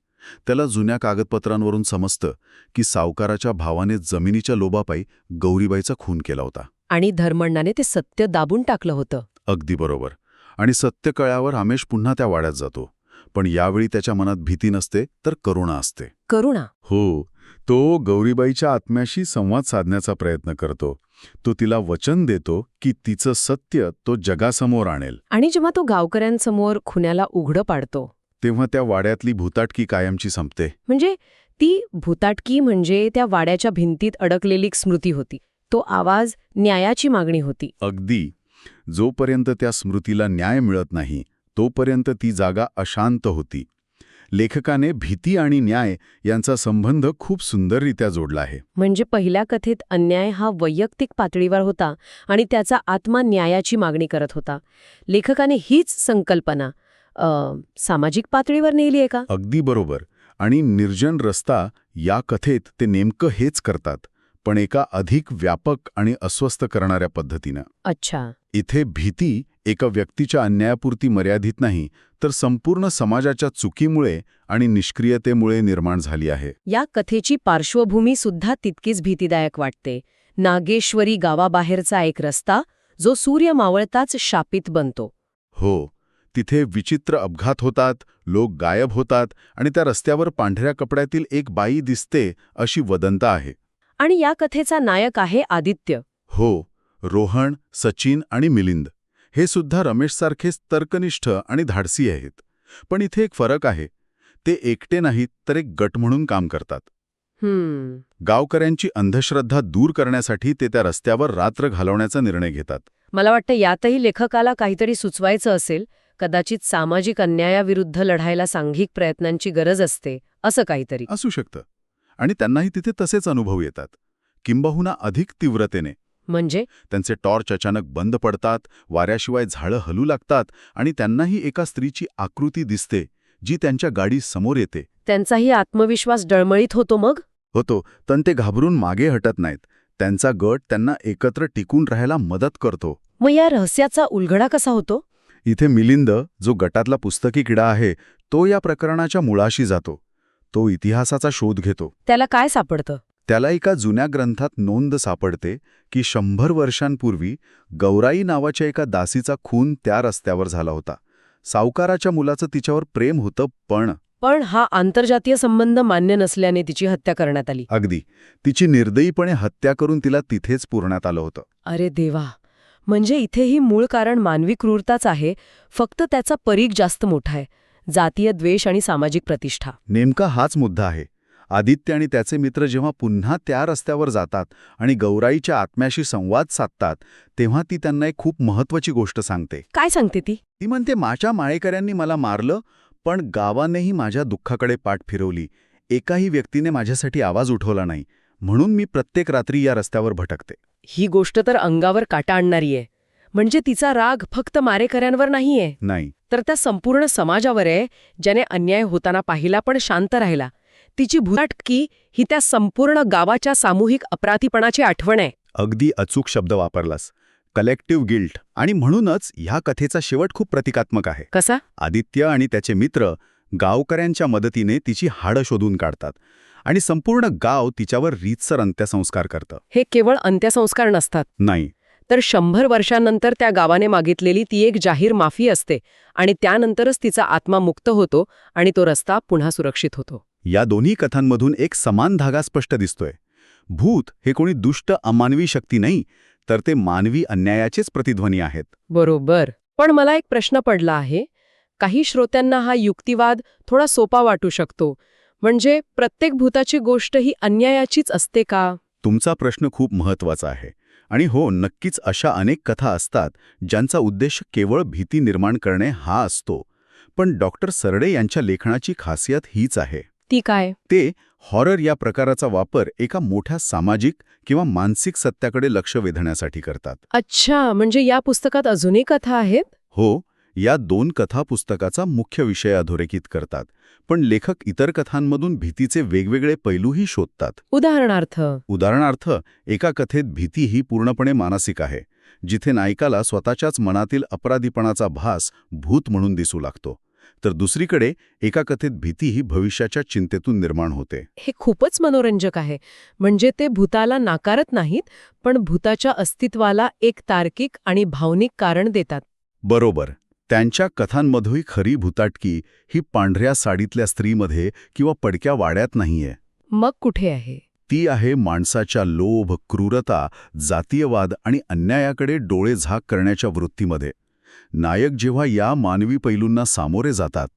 D: त्याला जुन्या कागदपत्रांवरून समजतं की सावकाराच्या भावाने जमिनीच्या लोभापायी गौरीबाईचा खून केला होता.
E: आणि धर्मण्णाने ते सत्य दाबून टाकलं होतं.
D: अगदी बरोबर. आणि सत्य कळल्यावर रमेश पुन्हा त्या वाड्यात जातो.
C: पण यावेळी त्याच्या मनात भीती नसते तर करुणा असते.
E: करुणा.
C: हो, तो गौरीबाईच्या आत्म्याशी संवाद साधण्याचा प्रयत्न करतो. तो तिला वचन देतो की तिचं सत्य तो जगासमोर आणेल.
E: आणि जेव्हा तो गावकऱ्यांसमोर खुन्याला उघडं पाडतो,
C: तेव्हा त्या वाड्यातली भुताटकी कायमची संपते.
E: म्हणजे ती भुताटकी म्हणजे त्या वाड्याच्या भिंतीत अडकलेली एक स्मृती होती. तो आवाज न्यायाची मागणी होती.
C: अगदी. जोपर्यंत त्या स्मृतीला न्याय मिळत नाही तोपर्यंत ती जागा अशांत होती. लेखकाने भीती आणि न्याय यांचा संबंध खूप सुंदररित्या जोडला आहे.
E: म्हणजे पहिल्या कथेत अन्याय हा वैयक्तिक पातळीवर होता आणि त्याचा आत्मा न्यायाची मागणी करत होता. लेखकाने हीच संकल्पना सामाजिक पातळीवर नेली आहे का?
C: अगदी बरोबर. आणि निर्जन रस्ता या कथेत ते नेमकं हेच करतात, पण एका अधिक व्यापक आणि अस्वस्थ करणाऱ्या पद्धतीनं.
E: अच्छा.
C: इथे भीती एका व्यक्तीच्या अन्यायापुरती मर्यादित नाही, तर संपूर्ण समाजाच्या चुकीमुळे आणि निष्क्रियतेमुळे निर्माण झाली आहे.
E: या कथेची पार्श्वभूमी सुद्धा तितकीच भीतीदायक वाटते. नागेश्वरी गावाबाहेरचा एक रस्ता जो सूर्य मावळताच शापित बनतो.
C: हो, तिथे विचित्र अपघात होतात, लोक गायब होतात आणि त्या रस्त्यावर पांढऱ्या कपड्यातील एक बाई दिसते अशी वदंत आहे.
E: आणि या कथेचा नायक आहे आदित्य.
C: हो, रोहन, सचिन आणि मिलिंद हे सुद्धा रमेशसारखेच तर्कनिष्ठ आणि धाडसी आहेत. पण इथे एक फरक आहे. ते एकटे नाहीत तर एक गट म्हणून काम करतात. गावकऱ्यांची अंधश्रद्धा दूर करण्यासाठी ते त्या रस्त्यावर रात्र घालवण्याचा निर्णय घेतात.
E: मला वाटतं यातही लेखकाला काहीतरी सुचवायचं असेल. कदाचित सामाजिक अन्यायाविरुद्ध लढायला सांघिक प्रयत्नांची गरज असते, असं काहीतरी
C: असू शकतं. आणि त्यांनाही तिथे तसेच अनुभव येतात, किंबहुना अधिक तीव्रतेने.
E: म्हणजे
C: त्यांचे टॉर्च अचानक बंद पडतात, वाऱ्याशिवाय झाडं हलू लागतात आणि त्यांनाही एका स्त्रीची आकृती दिसते जी त्यांच्या गाडी समोर येते.
E: त्यांचाही आत्मविश्वास डळमळीत होतो. मग
C: होतो, पण ते घाबरून मागे हटत नाहीत. त्यांचा गट त्यांना एकत्र टिकून राहायला मदत करतो.
E: मग या रहस्याचा उलगडा कसा होतो?
C: इथे मिलिंद, जो गटातला पुस्तकी किडा आहे, तो या प्रकरणाच्या मुळाशी जातो. तो इतिहासाचा शोध घेतो.
E: त्याला काय सापडतं?
C: त्याला एका जुन्या ग्रंथात नोंद सापडते की 100 वर्षांपूर्वी गौराई नावाच्या एका दासीचा खून त्या रस्त्यावर झाला होता. सावकाराच्या मुलाचं तिच्यावर प्रेम होतं, पण
E: हा आंतरजातीय संबंध मान्य नसल्याने तिची हत्या करण्यात आली.
C: अगदी. तिची निर्दयीपणे हत्या करून तिला तिथेच पुरण्यात आलं होतं.
E: अरे देवा. म्हणजे इथेही मूळ कारण मानवी क्रूरताच आहे, फक्त त्याचा परीघ जास्त मोठा आहे. जातीय द्वेष आणि सामाजिक प्रतिष्ठा.
C: नेमका हाच मुद्दा आहे. आदित्य आणि त्याचे मित्र जेव्हा पुन्हा त्या रस्त्यावर जातात आणि गौराईच्या आत्म्याशी संवाद साधतात, तेव्हा ती त्यांना एक खूप महत्त्वाची गोष्ट सांगते.
E: काय सांगते ती?
C: ती म्हणते, माझ्या माळेकऱ्यांनी मला मारलं, पण गावानेही माझ्या दुःखाकडे पाठ फिरवली. एकाही व्यक्तीने माझ्यासाठी आवाज उठवला नाही, म्हणून मी प्रत्येक रात्री या रस्त्यावर भटकते.
E: ही गोष्ट तर अंगावर काटा आणणारी आहे. म्हणजे तिचा राग फक्त मारेकऱ्यांवर नाहीये,
C: नाही,
E: तर त्या संपूर्ण समाजावर आहे, ज्याने अन्याय होताना पाहिला पण शांत राहिला. तिची भुताटकी ही त्या संपूर्ण गावाच्या सामूहिक अपराधीपणाची आठवण आहे.
C: अगदी अचूक शब्द वापरलास. Collective guilt. आणि म्हणूनच ह्या कथेचा शेवट खूप प्रतिकात्मक आहे.
E: कसा?
C: आदित्य आणि त्याचे मित्र गावकऱ्यांच्या मदतीने तिची हाडं शोधून काढतात आणि संपूर्ण गाव तिच्यावर रीतसर अंत्यसंस्कार करतं.
E: हे केवळ अंत्यसंस्कार नसतात,
C: नाही,
E: तर 100 वर्षांनंतर त्या गावाने मागितलेली ती एक जाहीर माफी असते आणि त्यानंतरच तिचा आत्मा मुक्त होतो आणि तो रस्ता पुन्हा सुरक्षित होतो.
C: या दोन्ही कथांमधून एक समान धागा स्पष्ट दिसतोय. भूत हे कोणी दुष्ट अमानवी शक्ती नाही, तर ते मानवी अन्यायाचेच प्रतिध्वनी आहेत.
E: बरोबर. पण मला एक प्रश्न पडला आहे. काही श्रोत्यांना हा युक्तिवाद थोडा सोपा वाटू शकतो. म्हणजे प्रत्येक भूताची गोष्ट ही अन्यायाचीच असते का?
C: तुमचा प्रश्न खूप महत्त्वाचा आहे. आणि हो, नक्कीच अशा अनेक कथा असतात ज्यांचा उद्देश केवळ भीती निर्माण करणे हा असतो. पण डॉक्टर सरडे यांच्या लेखनाची खासियत हीच आहे.
E: ती काय?
C: ते हॉरर या प्रकाराचा वापर एका मोठ्या सामाजिक किंवा मानसिक सत्याकडे लक्ष वेधण्यासाठी करतात.
E: अच्छा, म्हणजे या पुस्तकात अजूनही कथा आहेत?
C: हो, या 2 कथा पुस्तकाचा मुख्य विषय अधोरेखित करतात, पण लेखक इतर कथांमधून भीतीचे वेगवेगळे पैलूही शोधतात. उदाहरणार्थ, एका कथेत भीती ही पूर्णपणे मानसिक आहे, जिथे नायकाला स्वतःच्याच मनातील अपराधीपणाचा भास भूत म्हणून दिसू लागतो. तर दुसरीकडे एका कथेत भीती ही भविष्याच्या चिंतेतून निर्माण होते.
E: हे खूपच मनोरंजक आहे. म्हणजे ते भूताला नाकारत नाहीत, पण भूताच्या अस्तित्वाला एक तार्किक आणि भावनिक कारण देतात.
C: बरोबर.
B: त्यांच्या कथांमधली खरी भुताटकी ही पांढऱ्या साडीतल्या स्त्रीमध्ये किंवा पडक्या वाड्यात नाहीये.
A: मग कुठे आहे?
B: ती आहे माणसाच्या लोभ, क्रूरता, जातीयवाद आणि अन्यायाकडे डोळे झाक करण्याच्या वृत्तीमध्ये. नायक जेव्हा या मानवी पैलूंना सामोरे जातात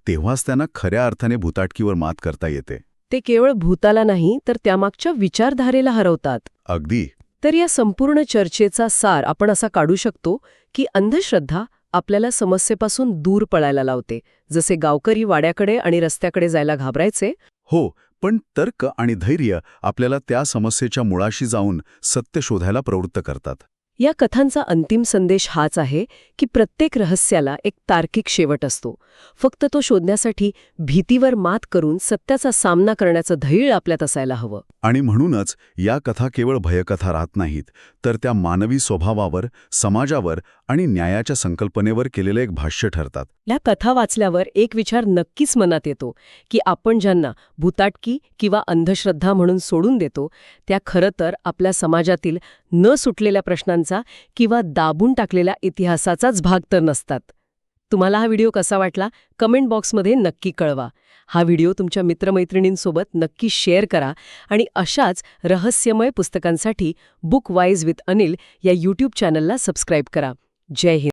B: तेव्हाच त्यांना खऱ्या अर्थाने भुताटकीवर मात करता येते.
A: ते केवळ भूताला नाही तर त्यामागच्या विचारधारेला हरवतात.
B: अगदी.
A: तर या संपूर्ण चर्चेचा सार आपण असा काढू शकतो की अंधश्रद्धा आपल्याला समस्येपासून दूर पळायला लावते. जसे गावकरी वाड्याकडे आणि रस्त्याकडे जायला घाबरायचे.
B: हो, पण तर्क आणि धैर्य आपल्याला त्या समस्येच्या मुळाशी जाऊन सत्य शोधायला प्रवृत्त करतात.
A: या कथांचा अंतिम संदेश हाच आहे की प्रत्येक रहस्याला एक तार्किक शेवट असतो. फक्त तो शोधण्यासाठी भीतीवर मात करून सत्याचा सामना करण्याचं धैर्य आपल्यात असायला हवं.
B: आणि म्हणूनच या कथा केवळ भयकथा राहत नाहीत, तर त्या मानवी स्वभावावर, समाजावर आणि न्यायाच्या संकल्पनेवर केलेलं एक भाष्य ठरतात.
A: या कथा वाचल्यावर एक विचार नक्कीच मनात येतो की आपण ज्यांना भुताटकी किंवा अंधश्रद्धा म्हणून सोडून देतो त्या खरं तर आपल्या समाजातील न सुटलेल्या प्रश्नांचा किंवा दाबून टाकलेल्या इतिहासाचाच भाग तर नसतात. तुम्हाला हा व्हिडिओ कसा वाटला कमेंट बॉक्समध्ये नक्की कळवा. हा व्हिडिओ तुमच्या मित्रमैत्रिणींसोबत नक्की शेअर करा आणि अशाच रहस्यमय पुस्तकांसाठी बुक वाईज विथ अनिल या यूट्यूब चॅनलला सबस्क्राईब करा. जय हिंद.